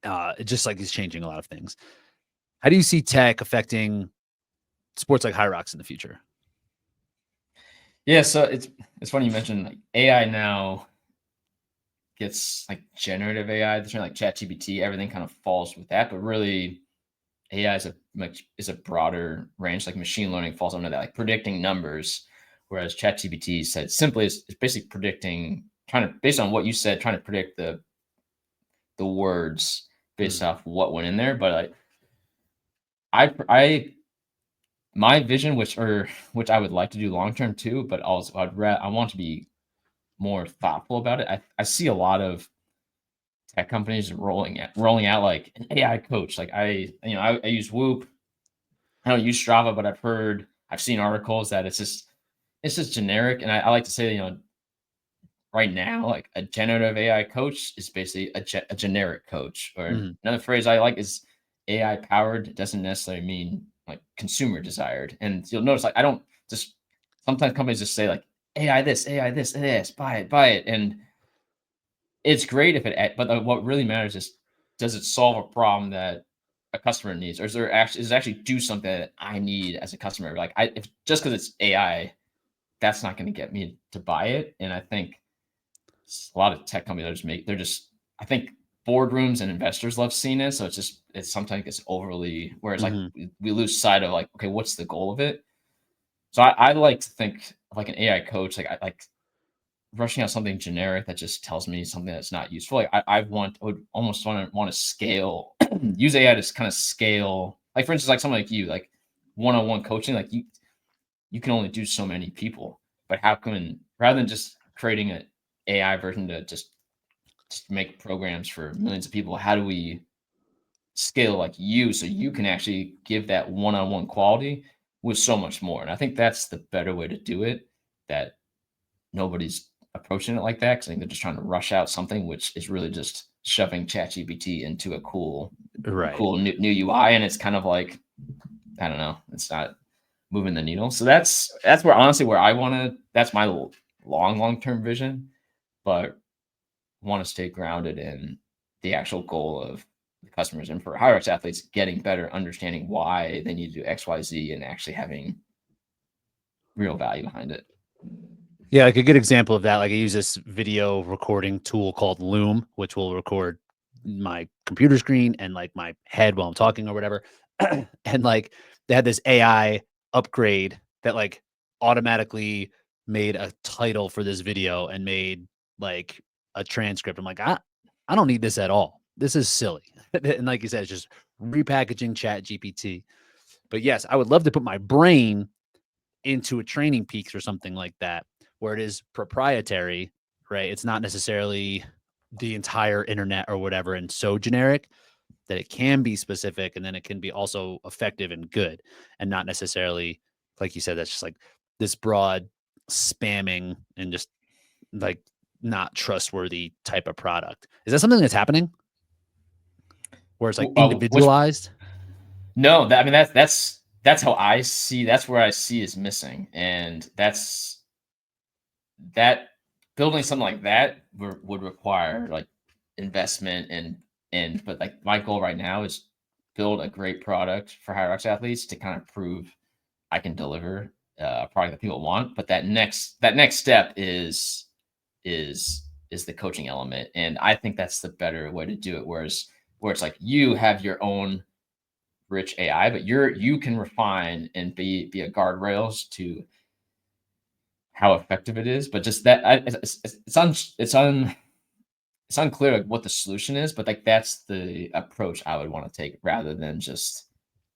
it just like is changing a lot of things. How do you see tech affecting sports like HYROX in the future? Yeah, so it's funny you mentioned like AI now gets like generative AI, like ChatGPT, everything kind of falls with that, but really AI is a broader range. Like machine learning falls under that, like predicting numbers, whereas ChatGPT said simply is basically predicting, based on what you said, trying to predict the words based off what went in there. But I my vision, which I would like to do long term too, but also I want to be more thoughtful about it. I see a lot of tech companies rolling out like an AI coach. Like I use Whoop. I don't use Strava, but I've seen articles that it's just generic. And I like to say, right now, like a generative AI coach is basically a generic coach. Or another phrase I like is AI powered doesn't necessarily mean like consumer desired. And you'll notice like I don't just sometimes companies just say like AI this, buy it. And it's great if but what really matters is does it solve a problem that a customer needs, or does it actually do something that I need as a customer? Like if just because it's AI, that's not going to get me to buy it. And I think a lot of tech companies I think boardrooms and investors love seeing it. So it's sometimes gets overly, whereas like Mhm. we lose sight of like, okay, what's the goal of it? So I like to think of like an AI coach, like I like rushing out something generic that just tells me something that's not useful. Like I would almost want to scale, use AI to kind of scale. Like for instance, like someone like you, like one-on-one coaching, like you can only do so many people. But how can rather than just creating an AI version to just make programs for millions of people, how do we scale like you so you can actually give that one-on-one quality with so much more? And I think that's the better way to do it. That nobody's approaching it like that because I think they're just trying to rush out something which is really just shoving ChatGPT into a Right. cool new UI, and it's kind of like I don't know, it's not moving the needle. So that's where honestly where I want to. That's my long term vision, but want to stay grounded in the actual goal of the customers and for HYROX athletes getting better, understanding why they need to do X, Y, Z, and actually having real value behind it. Yeah, like a good example of that, like I use this video recording tool called Loom, which will record my computer screen and like my head while I'm talking or whatever. And like they had this AI upgrade that like automatically made a title for this video and made like a transcript. I'm like, I don't need this at all. This is silly. And like you said, it's just repackaging Chat GPT. But yes, I would love to put my brain into a Training Peaks or something like that, where it is proprietary, right? It's not necessarily the entire internet or whatever and so generic that it can be specific and then it can be also effective and good and not necessarily, like you said, that's just like this broad spamming and just like not trustworthy type of product. Is that something that's happening where it's like Which individualized? no, I mean that's how I see. That's where I see is missing, and that building something like that would require like investment and but like my goal right now is build a great product for HYROX athletes to kind of prove I can deliver a product that people want. But that next step is the coaching element, and I think that's the better way to do it. Where it's like you have your own rich AI, but you can refine and be a guardrails to how effective it is. But just that it's unclear like what the solution is. But like that's the approach I would want to take rather than just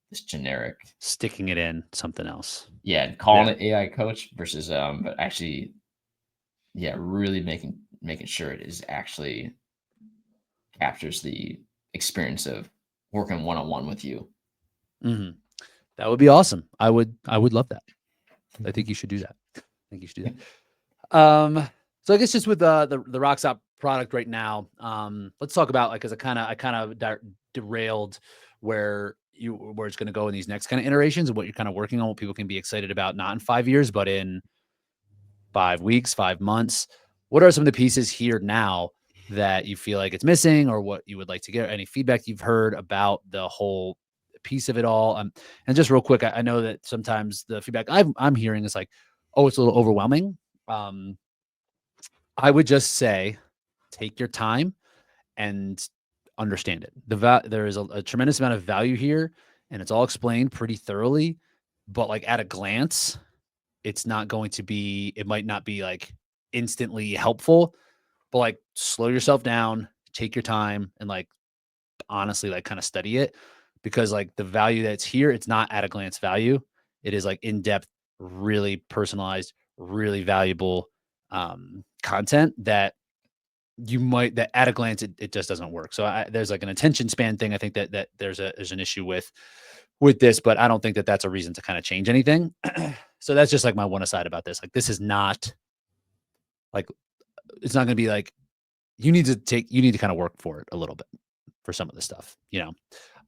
this generic, Sticking it in something else. yeah, Yeah. calling it AI coach versus but actually, yeah, really making sure it is actually captures the experience of working one on one with you. Mhm. That would be awesome. I would love that. I think you should do that. I think you should do that. So I guess just with the RoxOpt product right now, let's talk about like because I kind of derailed where it's going to go in these next kind of iterations and what you're kind of working on, what people can be excited about, not in 5 years, but in 5 weeks, 5 months. What are some of the pieces here now that you feel like it's missing, or what you would like to get? Any feedback you've heard about the whole piece of it all? And just real quick, I know that sometimes the feedback I'm hearing is like, oh, it's a little overwhelming. Um, I would just say take your time and understand it. There is a tremendous amount of value here, and it's all explained pretty thoroughly. But like at a glance, it's not going to be. It might not be like instantly helpful, but like slow yourself down, take your time, and like honestly, like kind of study it because like the value that's here, it's not at a glance value. It is like in depth, really personalized, really valuable content that that at a glance it just doesn't work. So there's like an attention span thing. I think that there's an issue with this, but I don't think that that's a reason to kind of change anything. So that's just like my one aside about this. Like this is not like it's not going to be like you need to kind of work for it a little bit for some of the stuff, you know.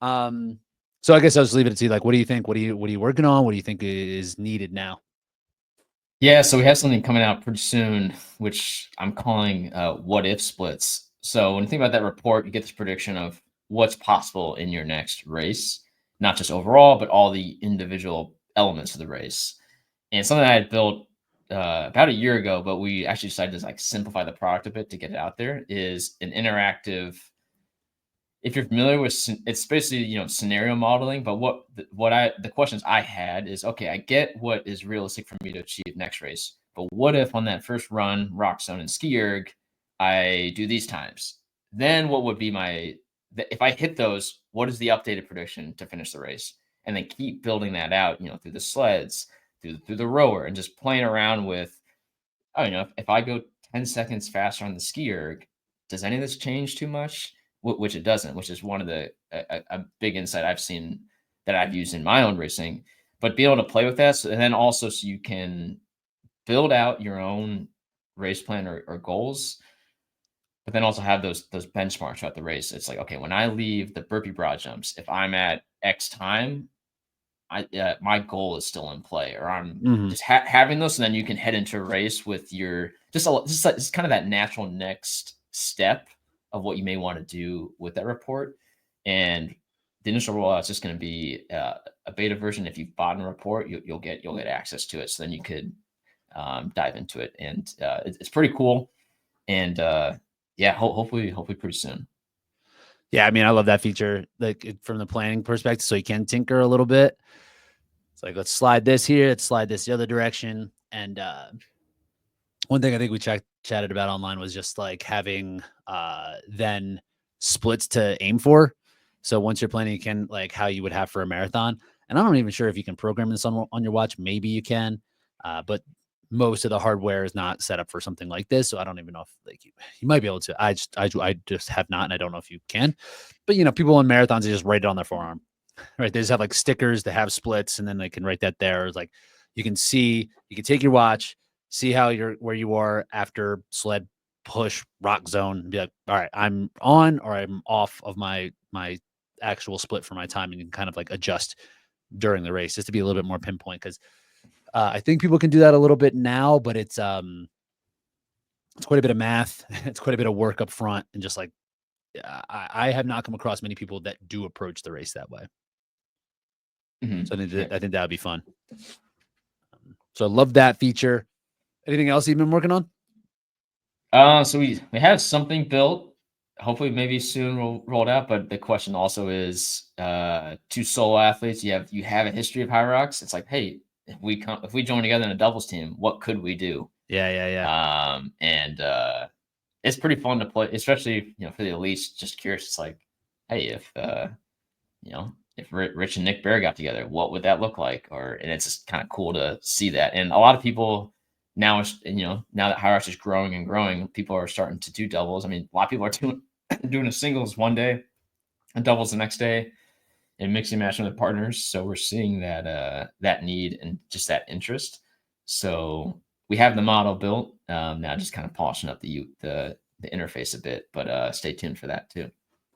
So I guess I'll just leave it to you. Like, what do you think? What are you working on? What do you think is needed now? Yeah, so we have something coming out pretty soon, which I'm calling what if splits. So when you think about that report, you get this prediction of what's possible in your next race, not just overall, but all the individual elements of the race. And something I had built about a year ago, but we actually decided to like simplify the product a bit to get it out there, is an interactive. If you're familiar with, it's basically, scenario modeling. But the questions I had is, okay, I get what is realistic for me to achieve next race, but what if on that first run, rock zone and ski erg, I do these times? Then what would be if I hit those, what is the updated prediction to finish the race? And then keep building that out, through the sleds, through the rower, and just playing around with, oh, if I go 10 seconds faster on the ski erg, does any of this change too much? Which it doesn't, which is one of a big insight I've seen that I've used in my own racing. But be able to play with that, and then also so you can build out your own race plan or goals, but then also have those benchmarks throughout the race. It's like, okay, when I leave the burpee broad jumps, if I'm at X time, my goal is still in play, or I'm Mhm. just having those, and then you can head into a race with your just kind of that natural next step of what you may want to do with that report. And the initial rollout is just going to be a beta version. If you've bought a report, you'll get access to it. So then you could dive into it, and it's pretty cool. And yeah, hopefully pretty soon. Yeah, I mean, I love that feature, like from the planning perspective, so you can tinker a little bit. It's like, let's slide this here, let's slide this the other direction. And one thing I think we chatted about online was just like having then splits to aim for. So once you're planning, you can like how you would have for a marathon. And I'm not even sure if you can program this on your watch. Maybe you can, but most of the hardware is not set up for something like this. So I don't even know if like you might be able to. I just have not, and I don't know if you can. But people in marathons, they just write it on their forearm, right? They just have like stickers that have splits, and then they can write that there. It's like you can take your watch, see where you are after sled push rock zone, and be like, all right, I'm on or I'm off of my actual split for my time, and you can kind of like adjust during the race just to be a little bit more pinpoint. Because I think people can do that a little bit now, but it's quite a bit of math, it's quite a bit of work up front, and just like I have not come across many people that do approach the race that way. So Yeah. I think that would be fun. So I love that feature. Anything else you've been working on? So we have something built. Hopefully, maybe soon we'll roll it out. But the question also is, two solo athletes. You have a history of HYROX. It's like, hey, if we join together in a doubles team, what could we do? Yeah, yeah, yeah. And it's pretty fun to play, especially for the elites. Just curious. It's like, hey, if Rich and Nick Bear got together, what would that look like? And it's just kind of cool to see that. And a lot of people now, now that HYROX is growing and growing, people are starting to do doubles. I mean, a lot of people are doing a singles one day and doubles the next day and mixing and matching with partners. So we're seeing that need and just that interest. So we have the model built. Now just kind of polishing up the interface a bit, but stay tuned for that too.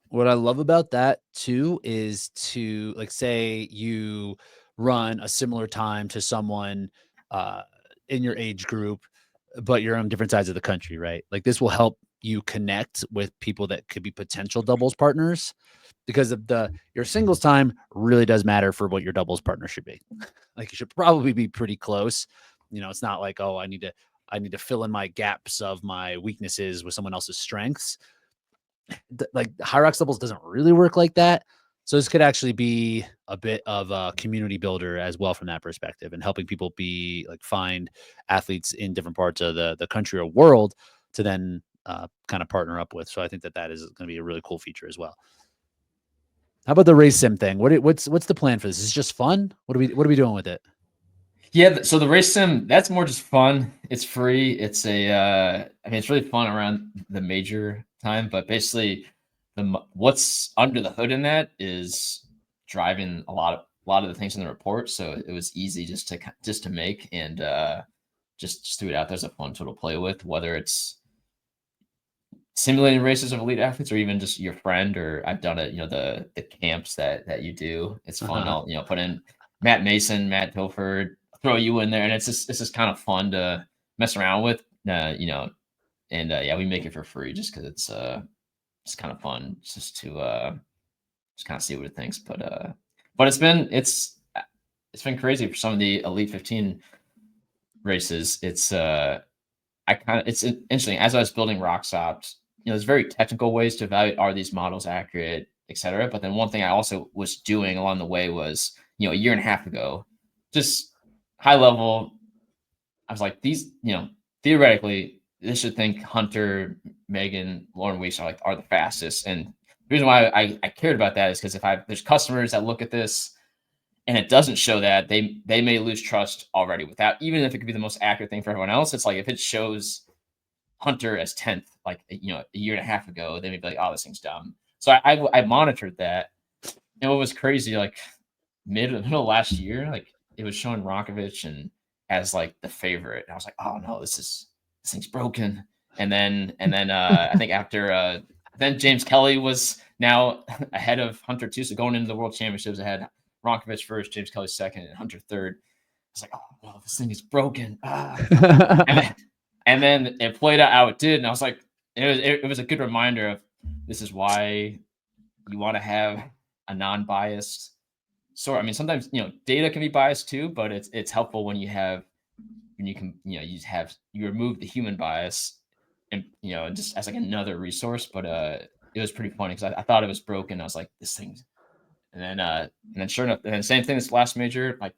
What I love about that too is to like say you run a similar time to someone uh in your age group, but you're on different sides of the country, right? Like this will help you connect with people that could be potential doubles partners because of your singles time really does matter for what your doubles partner should be. Like you should probably be pretty close. It's not like, oh, I need to fill in my gaps of my weaknesses with someone else's strengths. Like HYROX doubles doesn't really work like that. So this could actually be a bit of a community builder as well from that perspective, and helping people be like find athletes in different parts of the country or world to then kind of partner up with. So I think that is going to be a really cool feature as well. How about the race sim thing? What's the plan for this? Is it just fun? What are we doing with it? Yeah, so the race sim, that's more just fun. It's free. It's I mean, it's really fun around the major time, but basically, what's under the hood in that is driving a lot of the things in the report. So it was easy just to make, and just threw it out there as a fun tool to play with. Whether it's simulating races of elite athletes, or even just your friend, or I've done it, the camps that you do. It's fun. I'll, put in Matt Mason, Matt Pilford, throw you in there, and it's just kind of fun to mess around with. And yeah, we make it for free just because it's kind of fun just to just kind of see what it thinks. But it's been crazy for some of the Elite 15 races. It's interesting. As I was building RoxOpt, there's very technical ways to evaluate, are these models accurate, etc. But then one thing I also was doing along the way was, a year and a half ago, just high level, I was like, these, theoretically, this should think Hunter, Megan, Lauren Weeks are the fastest. And the reason why I cared about that is because if there's customers that look at this and it doesn't show that, they may lose trust already without, even if it could be the most accurate thing for everyone else. It's like if it shows Hunter as 10th, like, a year and a half ago, they may be like, oh, this thing's dumb. So I monitored that. And what was crazy, like middle of last year, like it was showing Rokovich and as like the favorite. And I was like, oh no, this thing's broken. And then I think after then James Kelly was now ahead of Hunter too. So going into the World Championships, I had Rokovich first, James Kelly second, and Hunter third. I was like, oh no, this thing is broken. And then it played out how it did, and I was like, it was a good reminder of this is why you want to have a non-biased sort. I mean, sometimes data can be biased too, but it's helpful when you can you remove the human bias and just as like another resource. But it was pretty funny because I thought it was broken. I was like, this thing, and then sure enough, and then same thing this last major, like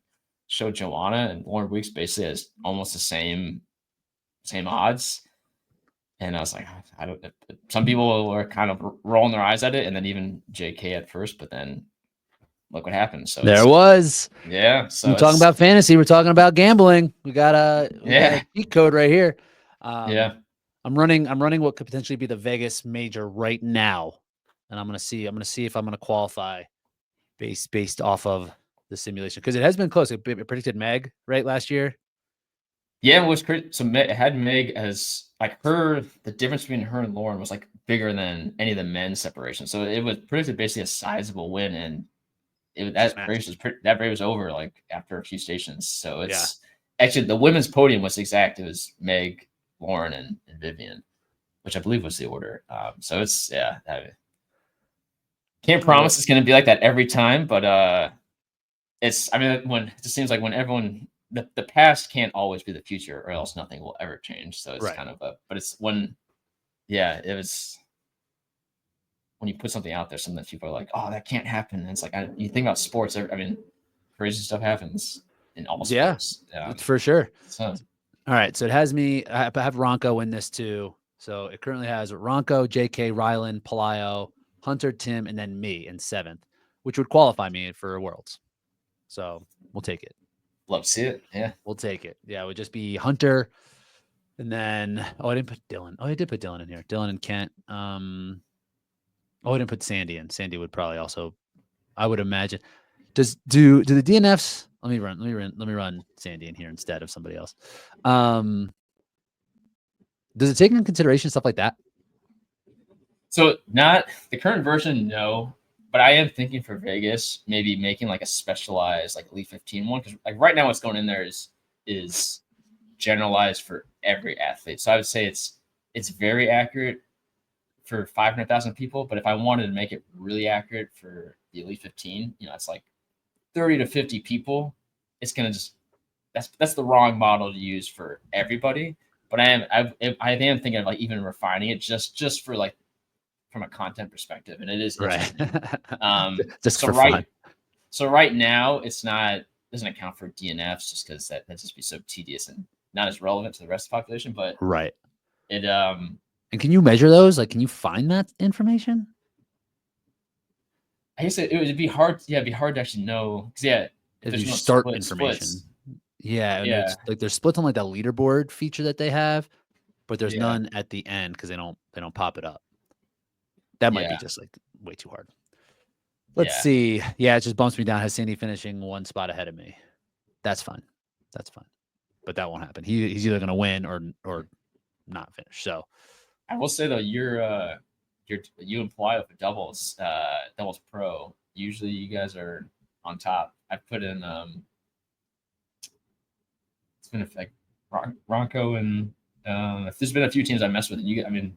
showed Joanna and Lauren Weeks basically as almost the same odds. And I was like, I don't. Some people were kind of rolling their eyes at it, and then even JK at first, but then look what happened. So there was. Yeah. So we're talking about fantasy. We're talking about gambling. We got a cheat code right here. Yeah. I'm running what could potentially be the Vegas major right now, and I'm gonna see if I'm gonna qualify based off of the simulation because it has been close. It predicted Meg right last year. Yeah, it was crazy. So it had Meg as like the difference between her and Lauren was like bigger than any of the men's separation. So it was predicted basically a sizable win, and that race was over like after a few stations. So it's actually the women's podium was exact. It was Meg, Lauren, and Vivian, which I believe was the order. So it's can't promise it's going to be like that every time, but when it just seems like when everyone. The past can't always be the future, or else nothing will ever change. So it's kind of but it's when, it was when you put something out there, something that people are like, oh, that can't happen. And it's like, you think about sports. Crazy stuff happens in all sports. Yeah, for sure. So, all right. So it has me, I have Ronco win this too. So it currently has Ronco, JK, Rylan, Palayo, Hunter, Tim, and then me in 7th, which would qualify me for Worlds. So we'll take it. Love to see it. Yeah. We'll take it. Yeah. It would just be Hunter. And then, I didn't put Dylan. I did put Dylan in here. Dylan and Kent. I didn't put Sandy in. Sandy would probably also, I would imagine. Do the DNFs? Let me run Sandy in here instead of somebody else. Does it take into consideration stuff like that? So not the current version, no. But I am thinking for Vegas, maybe making like a specialized like Elite 15 one, because like right now what's going in there is generalized for every athlete. So I would say it's very accurate for 500,000 people. But if I wanted to make it really accurate for the Elite 15, it's like 30 to 50 people. It's gonna just that's the wrong model to use for everybody. But I am thinking of like even refining it just for like from a content perspective, and it is right. Just for fun. So right now it's doesn't account for DNFs just because that'd just be so tedious and not as relevant to the rest of the population. But right. It and can you measure those? Like, can you find that information? I guess it would be hard. Yeah, it'd be hard to actually know because if there's no start information. Splits. Yeah. Like there's splits on like the leaderboard feature that they have, but there's none at the end because they don't pop it up. That might be just like way too hard. Let's see. Yeah, it just bumps me down. Has Sandy finishing 1 spot ahead of me? That's fine. But that won't happen. He's either going to win or not finish. So I will say though, you imply with a doubles pro. Usually you guys are on top. I've put in it's been like Ronco and there's been a few teams I messed with. And I mean,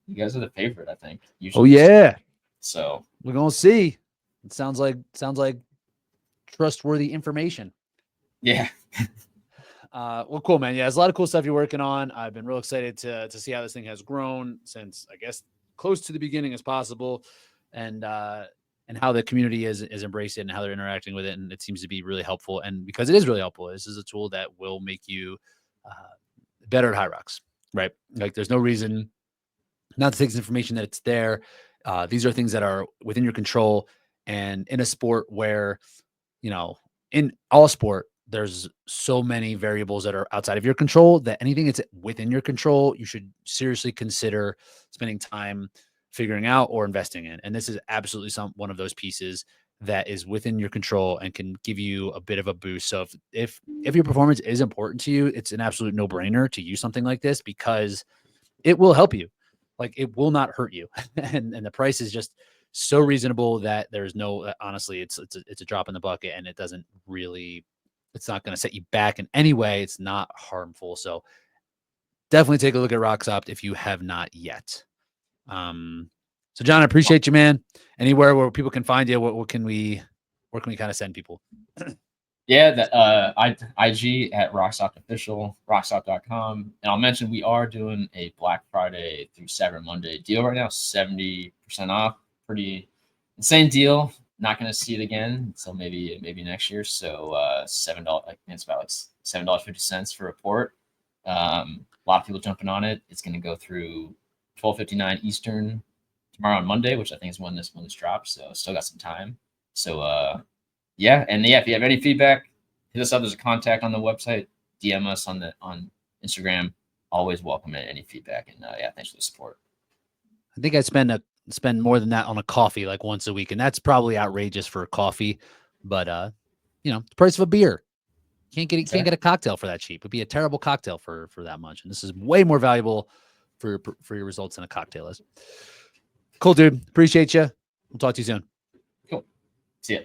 you guys are the favorite, I think. Oh Usually. yeah. So We're gonna see. It sounds like trustworthy information. yeah. Well, cool, man. Yeah, there's a lot of cool stuff you're working on. I've been real excited to see how this thing has grown since, I guess, close to the beginning as possible, and how the community is embracing it and how they're interacting with it, and it seems to be really helpful. And because it is really helpful, this is a tool that will make you better at HYROX, right? Like, there's no reason not to take this information that it's there. These are things that are within your control, and in a sport where, in all sport, there's so many variables that are outside of your control that anything that's within your control, you should seriously consider spending time figuring out or investing in. And this is absolutely one of those pieces that is within your control and can give you a bit of a boost. So if your performance is important to you, it's an absolute no-brainer to use something like this, because it will help you. Like, it will not hurt you. and the price is just so reasonable that there's no, honestly, it's a drop in the bucket, and it's not going to set you back in any way. It's not harmful. So definitely take a look at RoxOpt if you have not yet. So John, I appreciate you, man. Anywhere where people can find you, where can we kind of send people? Yeah, that IG at RoxOpt Official, RoxOpt.com. And I'll mention we are doing a Black Friday through Cyber Monday deal right now, 70% off. Pretty insane deal. Not going to see it again until maybe next year. So $7, I think it's about like $7.50 for a port. A lot of people jumping on it. It's going to go through 12:59 Eastern tomorrow on Monday, which I think is when this drops. So still got some time. So yeah, and yeah, if you have any feedback, hit us up. There's a contact on the website. DM us on Instagram. Always welcome any feedback. And yeah, thanks for the support. I think I spend more than that on a coffee like once a week, and that's probably outrageous for a coffee. But the price of a beer. Can't get a cocktail for that cheap. It'd be a terrible cocktail for that much. And this is way more valuable for your results than a cocktail is. Cool, dude. Appreciate you. We'll talk to you soon. Cool. See ya.